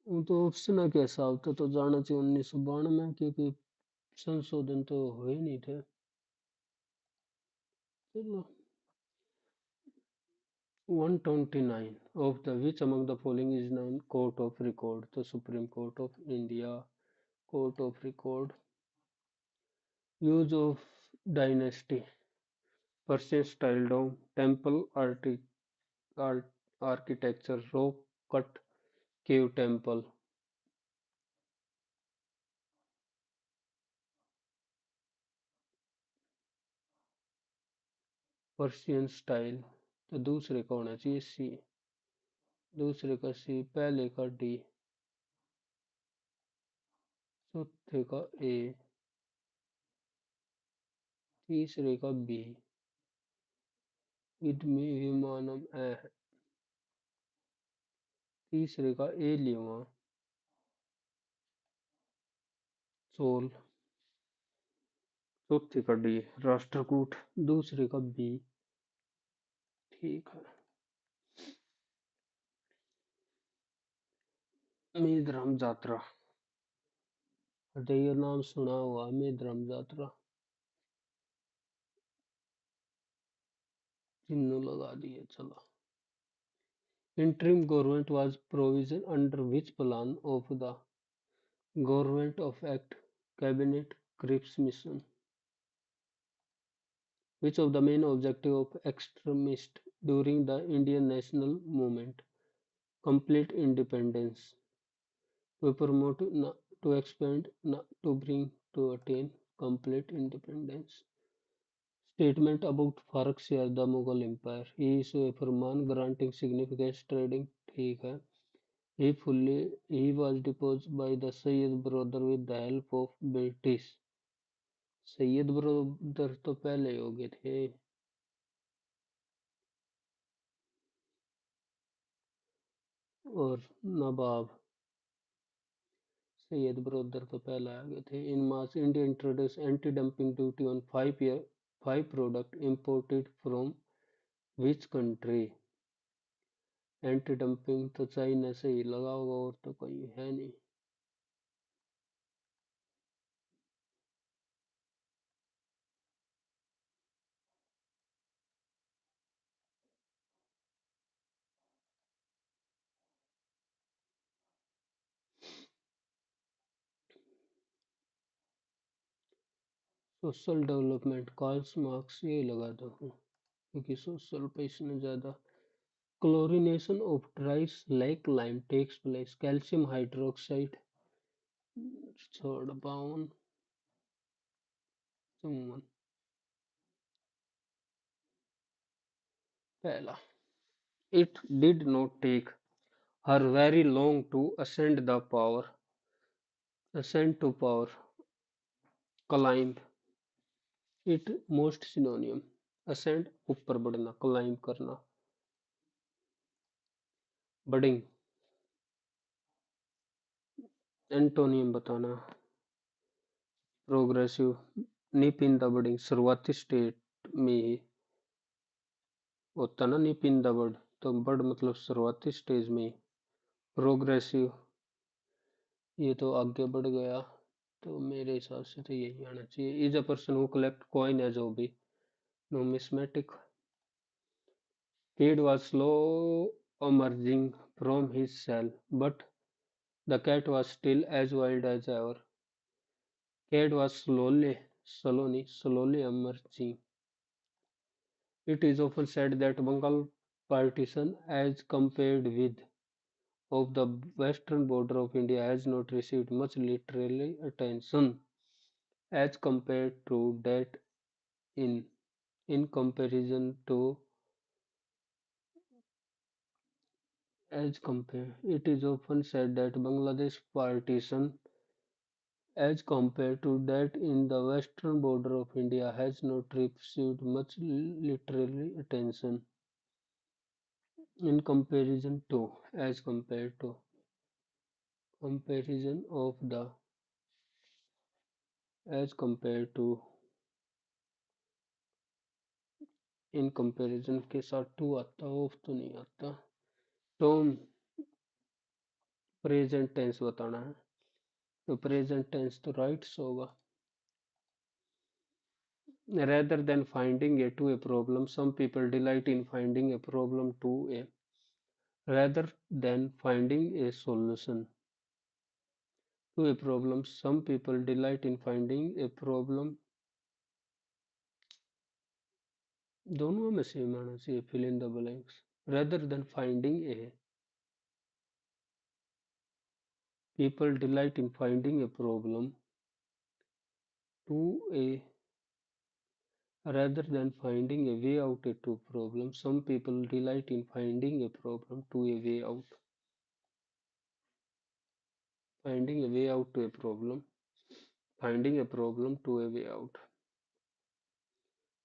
वो तो ऑप्शन के हिसाब तो जाना चाहिए 1992 में, क्योंकि संशोधन तो हो ही नहीं थे। चलो 129 of the which among the following is known court of record? The Supreme Court of India, Court of Record, use of dynasty, Persian style dome, temple art, architecture, rock cut cave temple, Persian style. तो दूसरे का होना चाहिए सी, दूसरे का सी, पहले का D, चौथे का ए, तीसरे का बी, इदमी विमानम ए, तीसरे का ए लिवा, सोल, चौथे का डी राष्ट्रकूट, दूसरे का बी। ठीक है। मेधराम यात्रा, ये नाम सुना हुआ मेधराम यात्रा, चिन्ह लगा दिए। चलो interim government was provision under which plan of the government of act cabinet Cripps mission, which of the main objective of extremists during the Indian national movement complete independence, to promote, to expand, to bring, to attain complete independence. Statement about Farrakhshire, the Mughal Empire. He issued a Farman granting significant trading. ठीक है। He was deposed by the Sayyid brother with the help of British. Syed brother तो पहले हो गए थे। और नवाब Syed brother तो पहले आ गए थे। In March India introduce anti dumping duty on 5 product imported from which country? Anti dumping तो चाइना से ही लगा होगा, और तो कोई है नहीं। सोशल डेवलपमेंट कार्ल मार्क्स, ये लगा दो क्योंकि सोशल पे इसने ज्यादा। Chlorination of dries like lime takes place, calcium hydroxide, छोड़ बावन, चौवन, पहला। It did not take her very long to ascend to power, climb. It most synonym, ascend ऊपर बढ़ना, climb करना, budding, एंटोनियम बताना, progressive, nib in the budding, शुरुआती state में ही होता ना निप इन द बड, तो बड मतलब शुरुआती स्टेज में। प्रोग्रेसिव, ये तो आगे बढ़ गया, तो मेरे हिसाब से तो यही आना चाहिए। Is a person who collect coin as hobby, numismatic. Kid was slow emerging from his shell, but the cat was still as wild as ever. Cat was slowly emerging. It is often said that Bengal partition, as compared with of the western border of India, has not received much literary attention as compared to that in in comparison to as compare. It is often said that Bangladesh partition, as compared to that in the western border of India, has not received much literary attention in comparison to, as compared to, comparison of the as compare to, in comparison के साथ to आता, of तो नहीं आता। तो present tense बताना है, तो प्रेजेंट टेंस तो राइट्स होगा। Rather than finding a to a problem, some people delight in finding a problem to a, rather than finding a solution to a problem, some people delight in finding a problem। दोनों में same आना चाहिए, fill in the blanks। rather than finding a, people delight in finding a problem to a, rather than finding a way out to a problem, some people delight in finding a problem to a way out, finding a way out to a problem, finding a problem to a way out।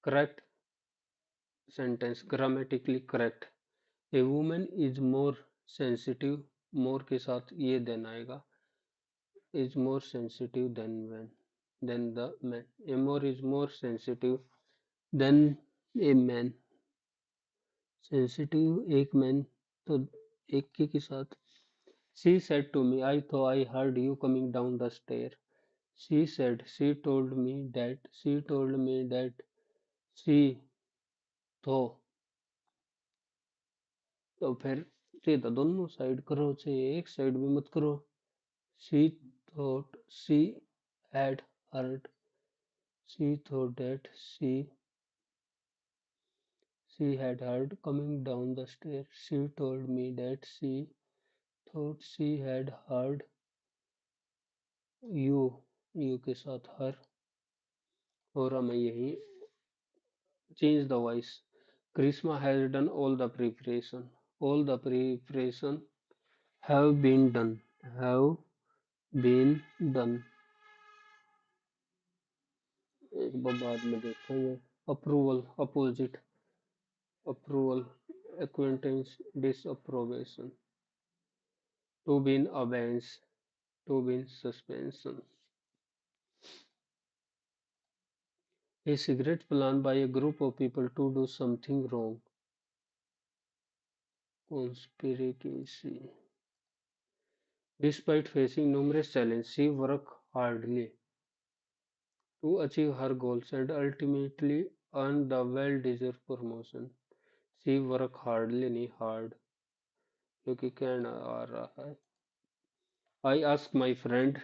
Correct sentence, grammatically correct। A woman is more sensitive, more के साथ ये then आएगा, is more sensitive than the man। A more is more sensitive than a man। sensitive एक man, तो एक के साथ। She said to me, I thought I heard you coming down the stair। She said, she told me that she thought। तो फिर सीधा दोनों side करो, चाहिए एक साइड भी मत करो। she thought she had heard, she thought that she had heard coming down the stairs। She told me that she thought she had heard you, you के साथ her, और हमें यही change the voice। Krishna has done all the preparation, all the preparation have been done, have been done। एक बार बाद में देखेंगे। Approval opposite, approval, acquaintance, disapprobation। To be in abeyance, to be in suspension। A secret plan by a group of people to do something wrong, conspiracy। Despite facing numerous challenges, she worked hardly to achieve her goals and ultimately earn the well-deserved promotion। She worked hardly नहीं hard, क्योंकि कहना आ रहा है। I asked my friend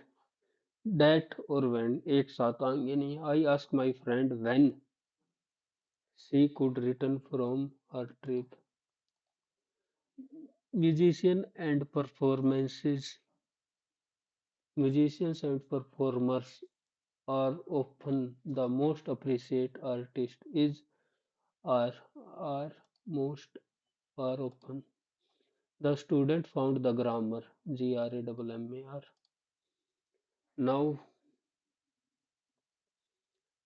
that और when एक साथ आएंगे नहीं। I asked my friend when she could return from her trip। Musician and performances, musicians and performers are often the most appreciated artists, is are most are often। The student found the grammar, grammar। Now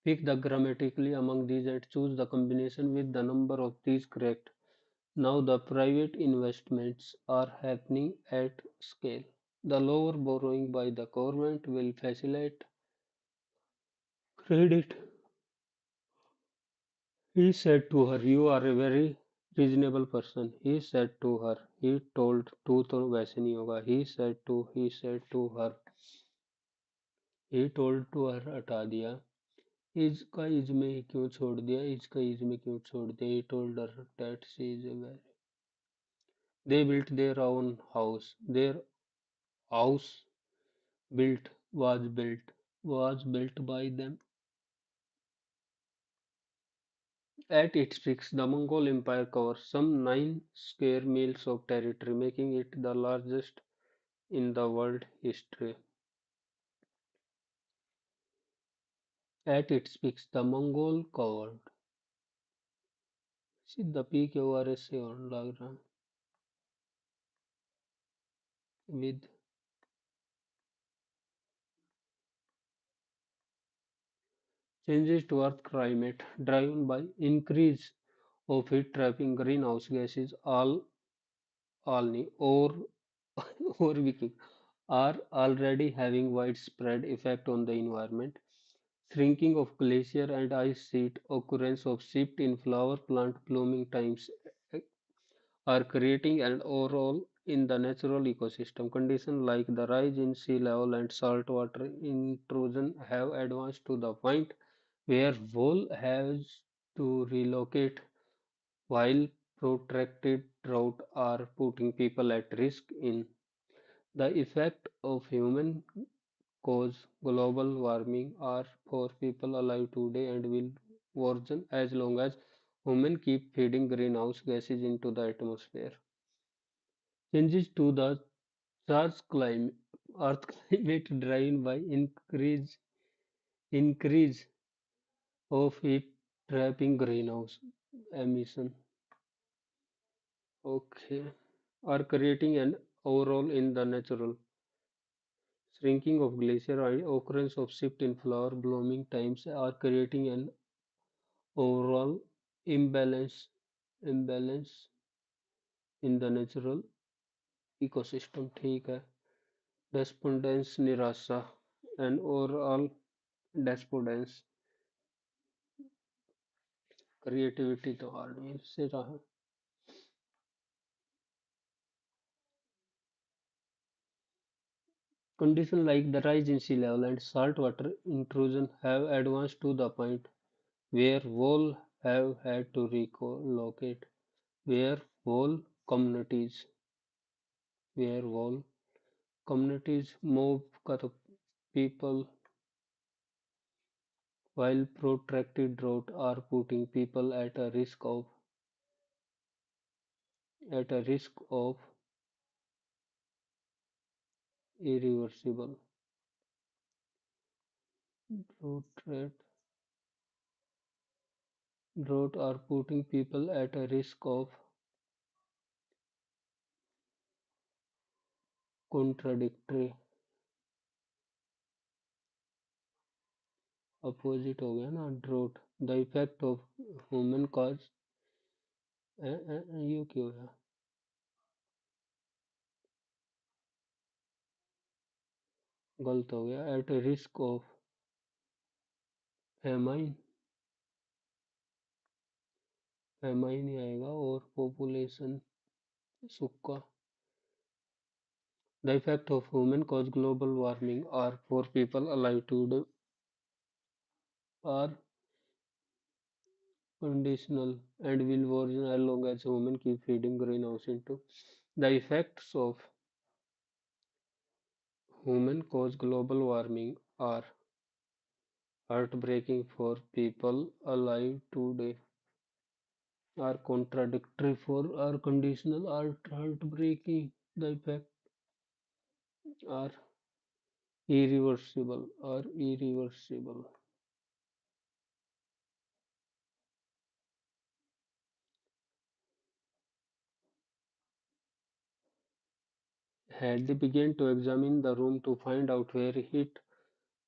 pick the grammatically among these and choose the combination with the number of these correct। Now the private investments are happening at scale. The lower borrowing by the government will facilitate credit। He said to her, you are a very reasonable person। He said to her, he told to तो वैसे नहीं होगा। He said to her, he told to her हटा दिया। is का is में क्यों छोड़ दिया, is का is में क्यों छोड़ दिया। He told her that she is a very, they built their own house, their house built was built by them। At its peak, the Mongol Empire covers some 9 square miles of territory, making it the largest in the world history। At its peak, the Mongol covered, सीधा P के ORS से होने लग रहा है, with changes to earth climate driven by increase of heat trapping greenhouse gases, all or or we are already having widespread effect on the environment। shrinking of glacier and ice sheet, occurrence of shift in flower plant blooming times are creating an overall in the natural ecosystem. Conditions like the rise in sea level and saltwater intrusion have advanced to the point where whale has to relocate, while protracted drought are putting people at risk in the effect of human cause global warming are for people alive today and will worsen as long as humans keep feeding greenhouse gases into the atmosphere. Changes to the Earth's climate, Earth climate driven by increase of heat trapping greenhouse emission. Okay, are creating an overall in the natural shrinking of glacier and occurrence of shift in flower blooming times are creating an overall imbalance in the natural ecosystem. ठीक है. Despondence निराशा and overall despondence creativity तो आदमी से रहा. Conditions like the rise in sea level and saltwater intrusion have advanced to the point where whole have had to relocate, where whole communities, where whole communities move people, while protracted drought are putting people at a risk of irreversible drought drought are putting people at a risk of contradictory opposite हो गया ना drought the effect of human cause ये क्यों है गलत हो गया at risk of famine famine ही आएगा और पॉपुलेशन सुक्का the effect of human caused global warming are for people alive today are conditional and will worsen as long as humans keep feeding greenhouse into the effects of human caused global warming are heartbreaking for people alive today are contradictory for are conditional are heartbreaking the effect are irreversible had they began to examine the room to find out where it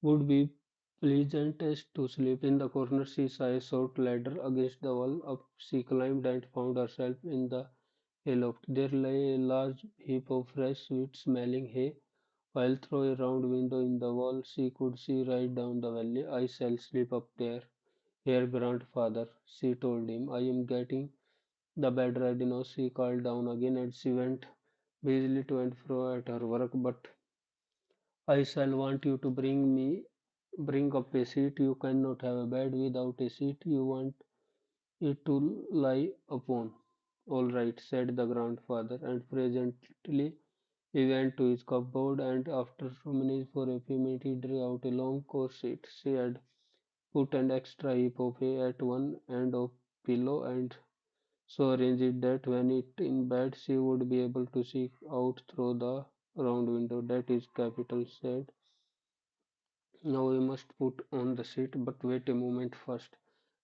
would be pleasantest to sleep in the corner. She saw a short ladder against the wall. Up she climbed and found herself in the hayloft. There lay a large heap of fresh, sweet-smelling hay, while through a round window in the wall she could see right down the valley. I shall sleep up there. Here, grandfather, she told him. I am getting the bed ready now. She called down again and she went busily to and fro at her work. But I shall want you to bring up a seat. You cannot have a bed without a seat. You want it to lie upon. All right, said the grandfather, and presently he went to his cupboard and after rummaging for a few minutes he drew out a long coarse sheet. She had put an extra heap of hay at one end of pillow and so arranged it that when it in bed she would be able to see out through the round window. That is capital, said. Now we must put on the sheet, but wait a moment first.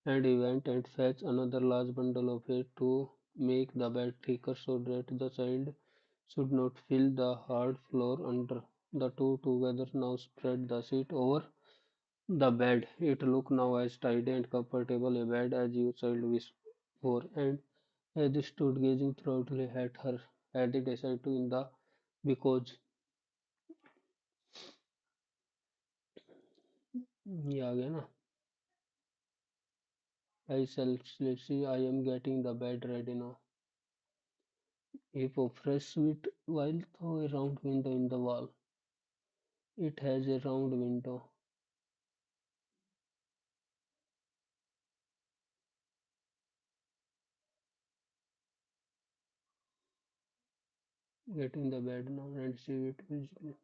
And he went and fetched another large bundle of hay to make the bed thicker so that the child should not feel the hard floor under. The two together now spread the sheet over the bed. It looked now as tidy and comfortable a bed as your child wished for, and as he stood gazing thoughtfully at her, had he decided to in the because ये आ गया ना। I selflessly I am getting the bed ready now. Heap of fresh wheat while through a round window in the wall. It has a round window. Getting the bed now and see it visually.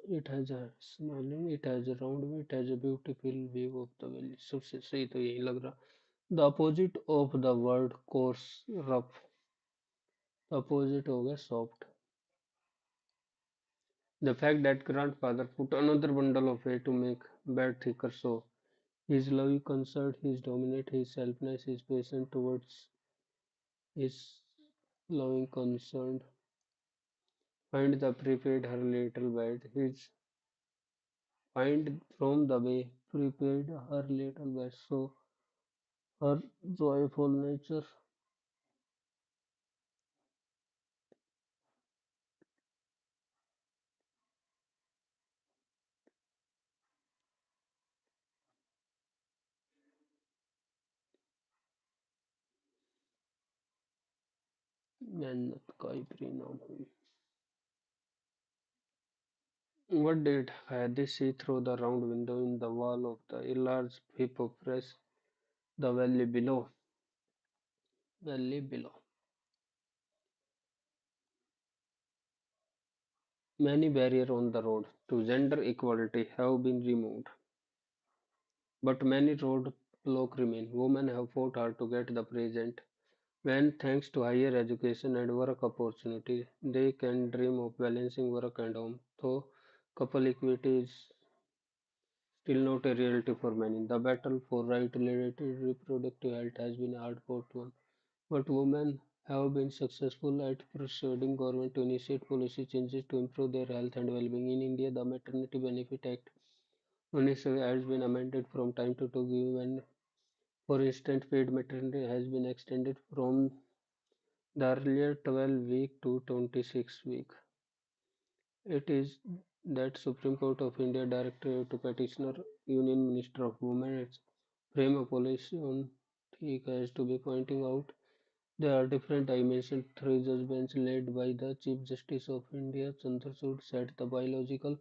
It has a smiling, it has a round view, it has a beautiful view of the valley. सबसे सही तो यही लग रहा. The opposite of the word coarse, rough. The opposite हो गया soft. The fact that grandfather put another bundle of hay to make bed thicker so his loving concern, his dominate, his helplessness, his patience towards his loving concern. Find the prepared her little bed. His find from the way prepared her little bed. So her joyful nature. मेहनत का ही परिणाम हुई. What did Hadi see through the round window in the wall of the large heap of fresh? The valley below. Valley below. Many barriers on the road to gender equality have been removed, but many roadblocks remain. Women have fought hard to get the present. When, thanks to higher education and work opportunities, they can dream of balancing work and home, though couple equity is still not a reality for many. The battle for right related reproductive health has been a hard-fought one, but women have been successful at persuading government to initiate policy changes to improve their health and well-being. In India, the Maternity Benefit Act 1970 has been amended from time to time, given, for instance, paid maternity has been extended from the earlier 12 week to 26 week. It is that Supreme Court of India directed to Petitioner Union Minister of Women frame a policy on ठीक has to be pointing out there are different dimensions. Three judgments led by the Chief Justice of India Chandrachud said the biological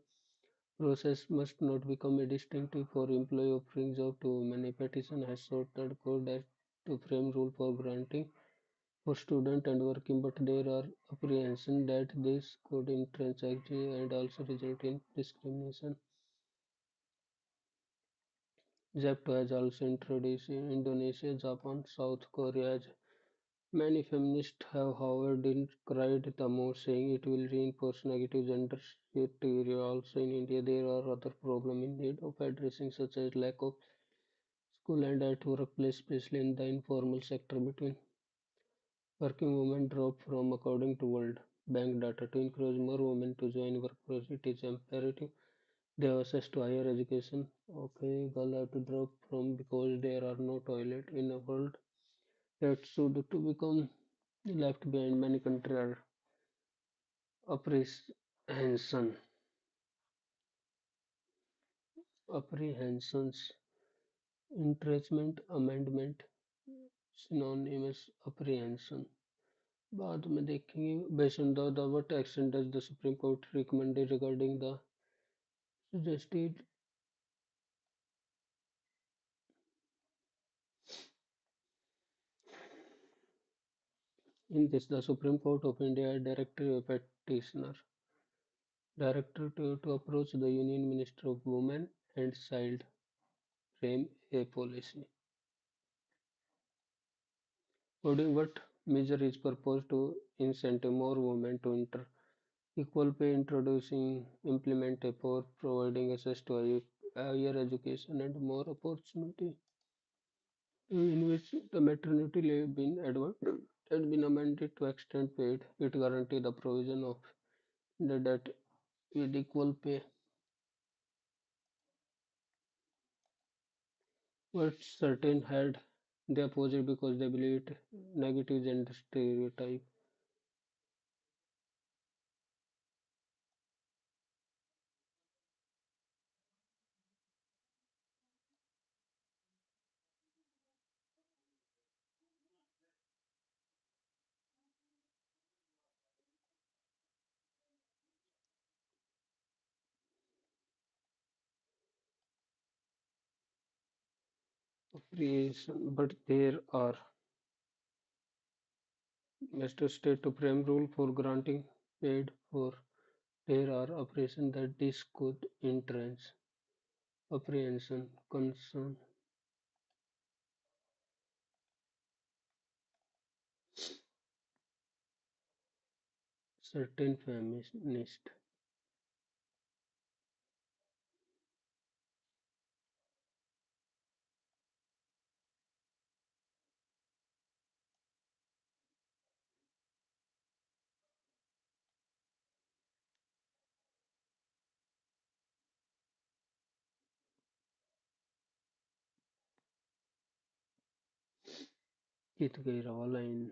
process must not become a distinctive for employee offering job to women. A petition has sought the court to frame rule for granting for student and working, but there are apprehensions that this could entrench and also result in discrimination. Zepto has also introduced in Indonesia, Japan, South Korea. Many feminists have, however, decried the move, saying it will reinforce negative gender stereotypes. Also, in India, there are other problems in need of addressing, such as lack of school and at workplace, especially in the informal sector. Between working women drop from according to World Bank data. To encourage more women to join workforce, it is imperative they have access to higher education. Okay, girls have to drop from because there are no toilet in a world that should to become left behind. Many countries are apprehension apprehensions entrenchment amendment synonymous apprehension. बाद में देखेंगे. Based on the what extent does the Supreme Court recommended regarding the suggested in this the Supreme Court of India directed a petitioner director to approach the Union Minister of Women and Child frame a policy. According what measure is proposed to incentivize more women to enter Equal pay introducing implement a for providing access to higher education and more opportunity, in which the maternity leave been advanced had been amended to extend paid. It guaranteed the provision of the debt with equal pay. But certain had the opposite because they believed negative gender stereotype. Creation, but there are Mr. State Supreme rule for granting paid for. There are operations that this could entrench apprehension, concern, certain feminist. जीत गई रवा line.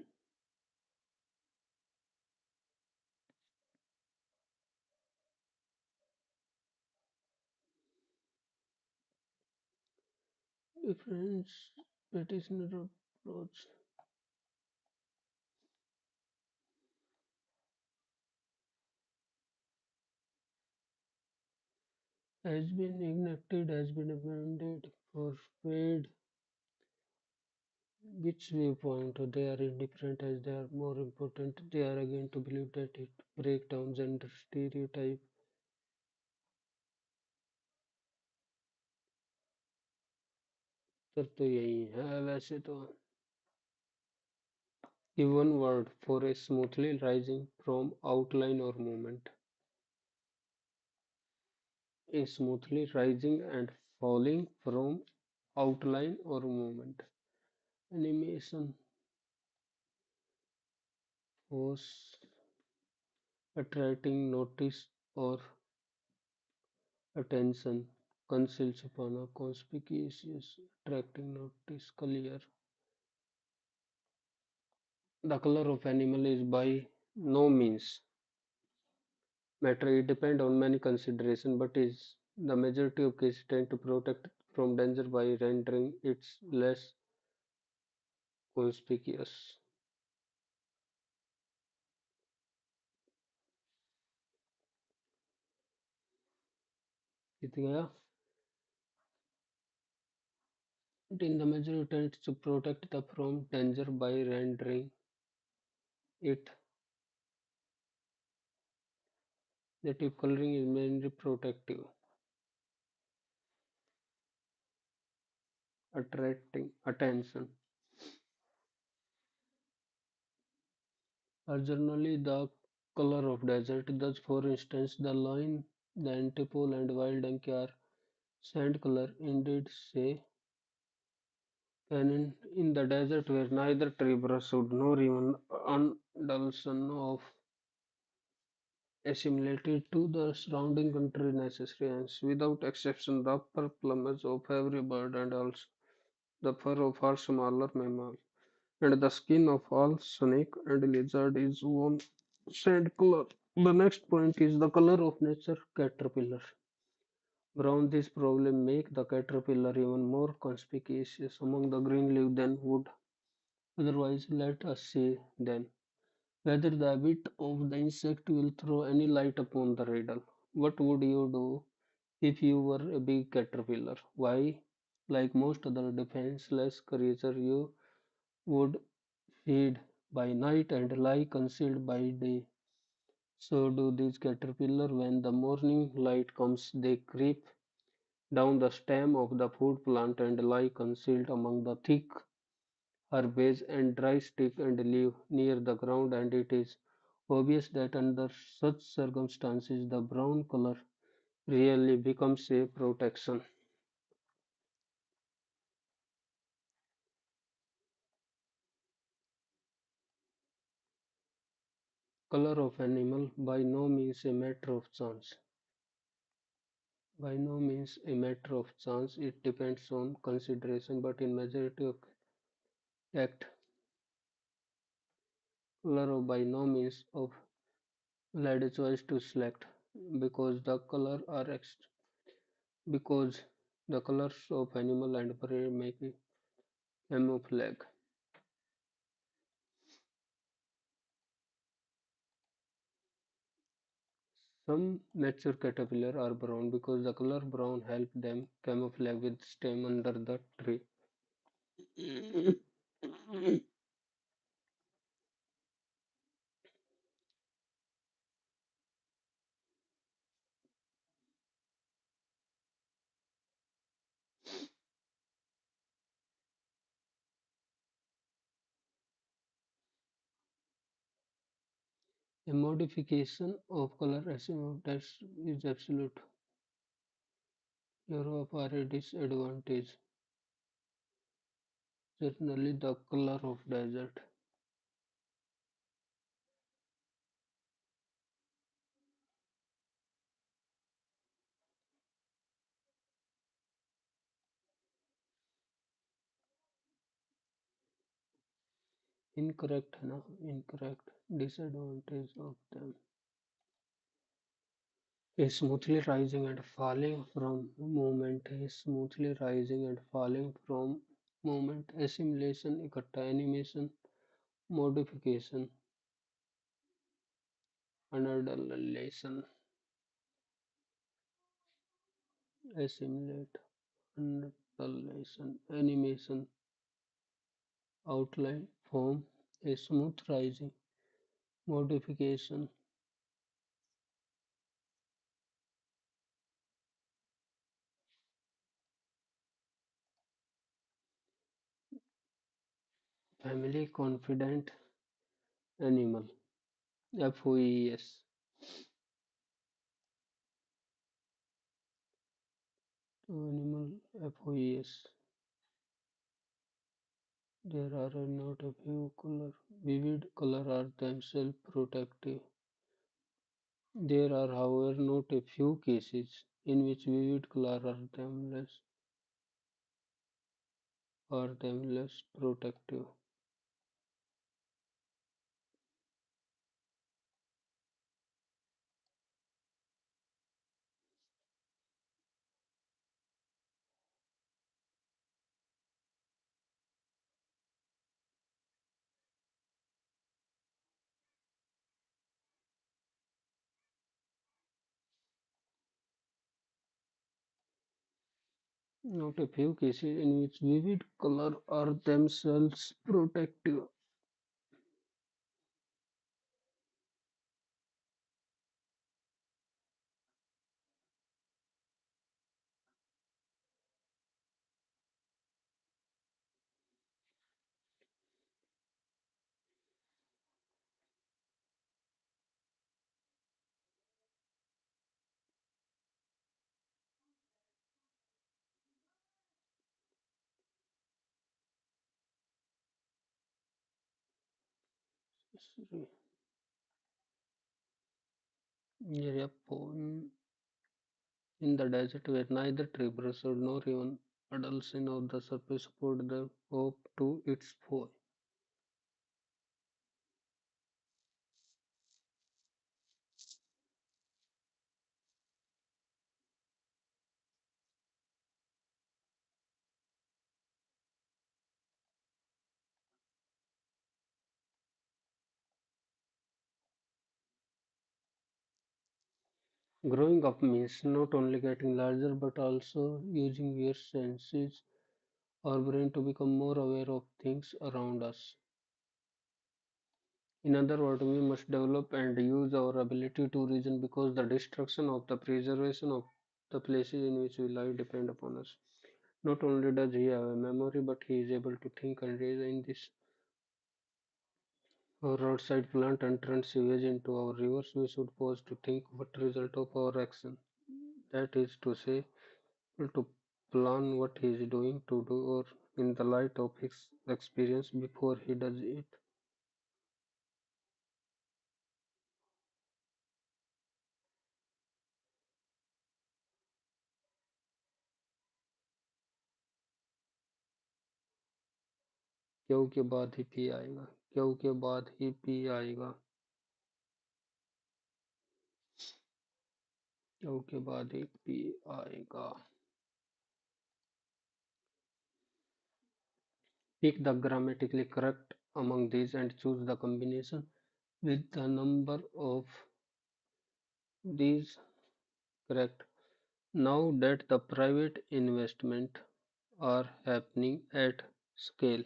Different petitioner approach has been enacted, has been amended for paid. Which viewpoint they are indifferent as they are more important. They are again to believe that it break down gender stereotype. उत्तर तो यही है वैसे तो. Give one word for a smoothly rising from outline or movement. A smoothly rising and falling from outline or movement. Animation, force, attracting notice or attention. Conceals upon a conspicuous, attracting notice, clear. The color of animal is by no means matter. It depends on many considerations, but is the majority of cases tend to protect from danger by rendering it less conspicuous. जीत गया. But in the majority tends to protect the from danger by rendering it. Native coloring is mainly protective, attracting attention. Are generally the color of desert. Thus, for instance, the line, the antipole, and wild donkey are sand color. Indeed, say Canyon in the desert where neither tree brushwood nor even undulation of assimilated to the surrounding country necessary, hence, without exception, the upper plumage of every bird and also the fur of all smaller mammals and the skin of all snake and lizard is one sand color. The next point is the color of nature caterpillar. Brown this problem make the caterpillar even more conspicuous among the green leaf than would otherwise. Let us see then whether the habit of the insect will throw any light upon the riddle. What would you do if you were a big caterpillar? Why, like most other defenseless creatures, you would feed by night and lie concealed by day. So do these caterpillars. When the morning light comes, they creep down the stem of the food plant and lie concealed among the thick herbage and dry stick and leaf near the ground, and it is obvious that under such circumstances the brown color really becomes a protection. Color of animal by no means a matter of chance. By no means a matter of chance, it depends on consideration, but in majority of act, color of by no means of led choice to select because the color are because the colors of animal and prey make a camouflage. Some mature caterpillar are brown because the color brown help them camouflage with stem under the tree. A modification of color azimuth is absolute zero of are a disadvantage. Certainly the color of desert. Incorrect है ना incorrect disadvantage of them. A smoothly rising and falling from movement. A smoothly rising and falling from movement. Assimilation इकट्ठा animation modification annihilation assimilate annihilation animation outline form a smooth rising modification family confident animal FOES animal FOES. There are not a few color vivid color are themselves protective. There are however not a few cases in which vivid color are them less protective. Not a few cases in which vivid color are themselves protective. Yep, in the desert where neither tree brush nor even adulation of the surface support the hope to its fall. Growing up means not only getting larger but also using your senses or brain to become more aware of things around us. In other words, we must develop and use our ability to reason because the destruction of the preservation of the places in which we live depend upon us. Not only does he have a memory, but he is able to think and reason in this. Our roadside plant and turn sewage into our rivers, we should pause to think what result of our action. That is to say, to plan what he is doing to do or in the light of his experience before he does it. क्यों के बाद ही P आएगा, क्यों के बाद ही P आएगा, क्यों के बाद ही पी आएगा. Pick the grammatically correct among these and choose the combination with the number of these correct. Now that the private investment are happening at scale,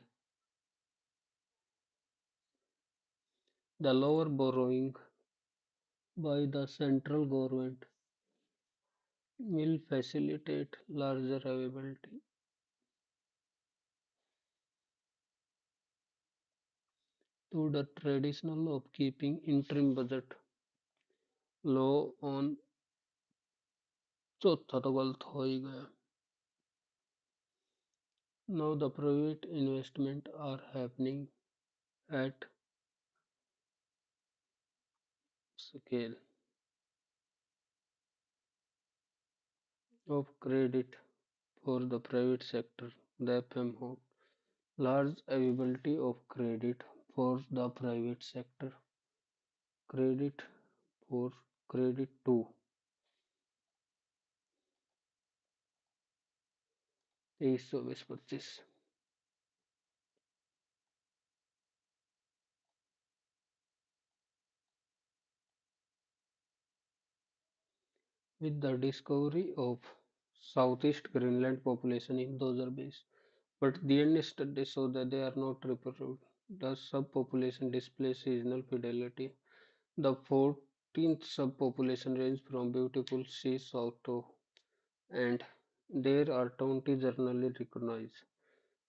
the lower borrowing by the central government will facilitate larger availability to the traditional of keeping interim budget low on. चौथा तो गलत हो ही गया. Now the private investment are happening at scale of credit for the private sector, the FMO, large availability of credit for the private sector, credit for credit to 2325. With the discovery of Southeast Greenland population in those base, but the end studies show that they are not reproduced. The subpopulation displays seasonal fidelity. The 14th subpopulation range from beautiful sea south to and there are 20 generally recognized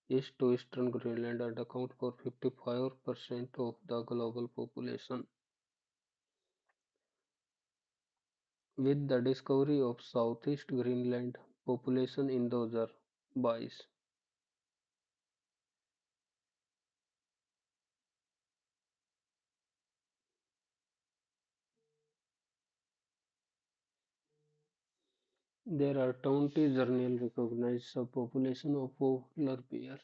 east to eastern Greenland and account for 55% of the global population. With the discovery of Southeast Greenland, population in 2022, there are 20 generally recognized subpopulation of polar bear,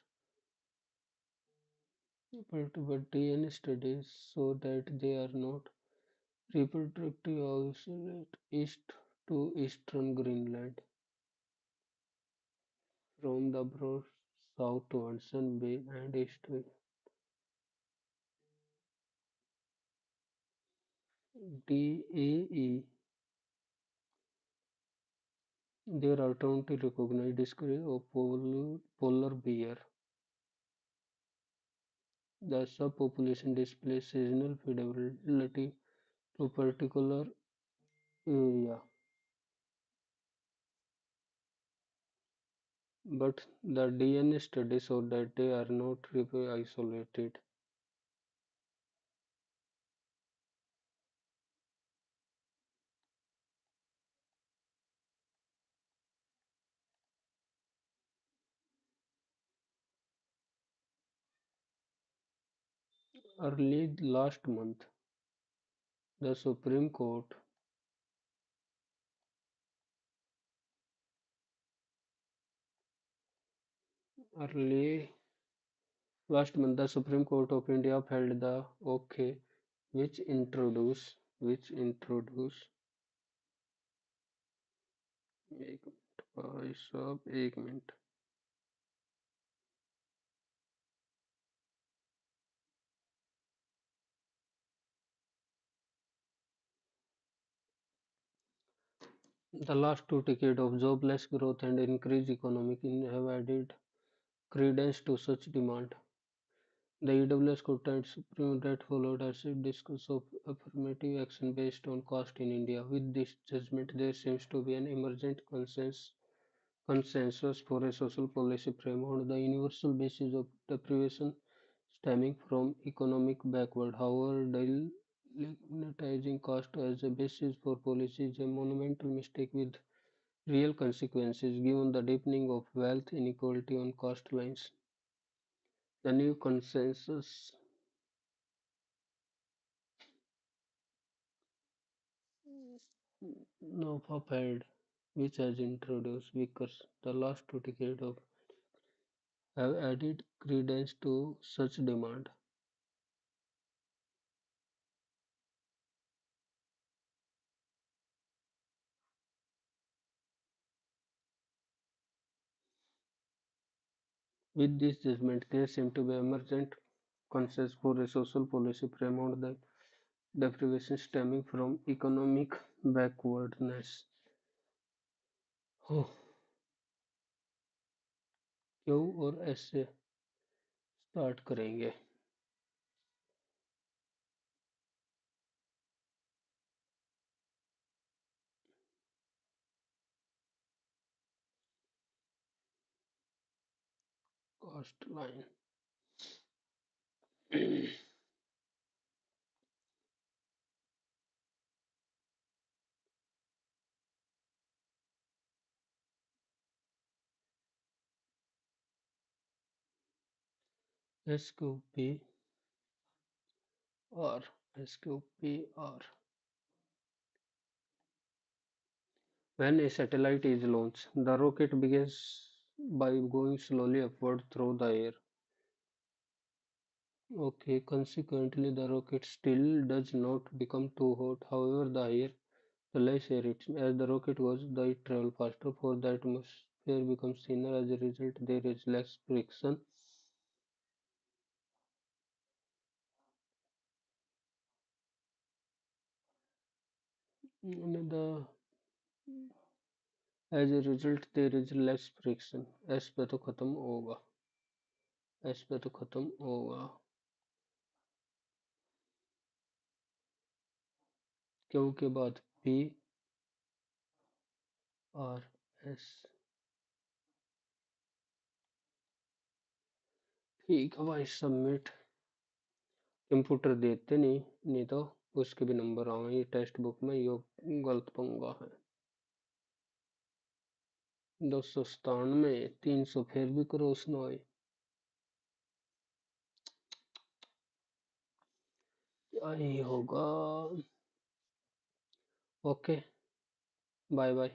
but DNA studies show that they are not reproductive isolate east to eastern Greenland from the broad south to Hudson Bay and east to DAE. There are 20 recognized discoveries of polar bear. The subpopulation displays seasonal fidelity to particular area, but the DNA studies show that they are not isolated. Early last month, the Supreme Court early last month the Supreme Court of India upheld the OK which introduce एक minute भाई साहब एक minute the last two decades of jobless growth and increased economic in have added credence to such demand. The EWS court and Supreme that followed as a discourse of affirmative action based on cost in India. With this judgment, there seems to be an emergent consensus for a social policy frame on the universal basis of deprivation stemming from economic backward. However, delineating caste as a basis for policy is a monumental mistake with real consequences given the deepening of wealth inequality on caste lines. The new consensus now upheld, which has introduced Vickers the last 2 decades of have added credence to such demand. With this judgment, there seemed to be emergent consensus for a social policy framework that deprivation stemming from economic backwardness. Oh, क्यों और ऐसे start करेंगे cost line S Q P R S Q P R When a satellite is launched, the rocket begins by going slowly upward through the air. Okay, consequently, the rocket still does not become too hot. However, the higher the less air it as the rocket goes, it travels faster, for the atmosphere becomes thinner. As a result, there is less friction. The As a result, there is less friction. S पे तो खत्म होगा S पे तो खत्म होगा Q के बाद पी आर एस ठीक है भाई सबमिट कंप्यूटर देते नहीं तो उसके भी नंबर आए ये टेक्स्ट बुक में यो गलत पंगा है 297 300 फिर भी क्रॉस ना आए क्या ही होगा ओके बाय बाय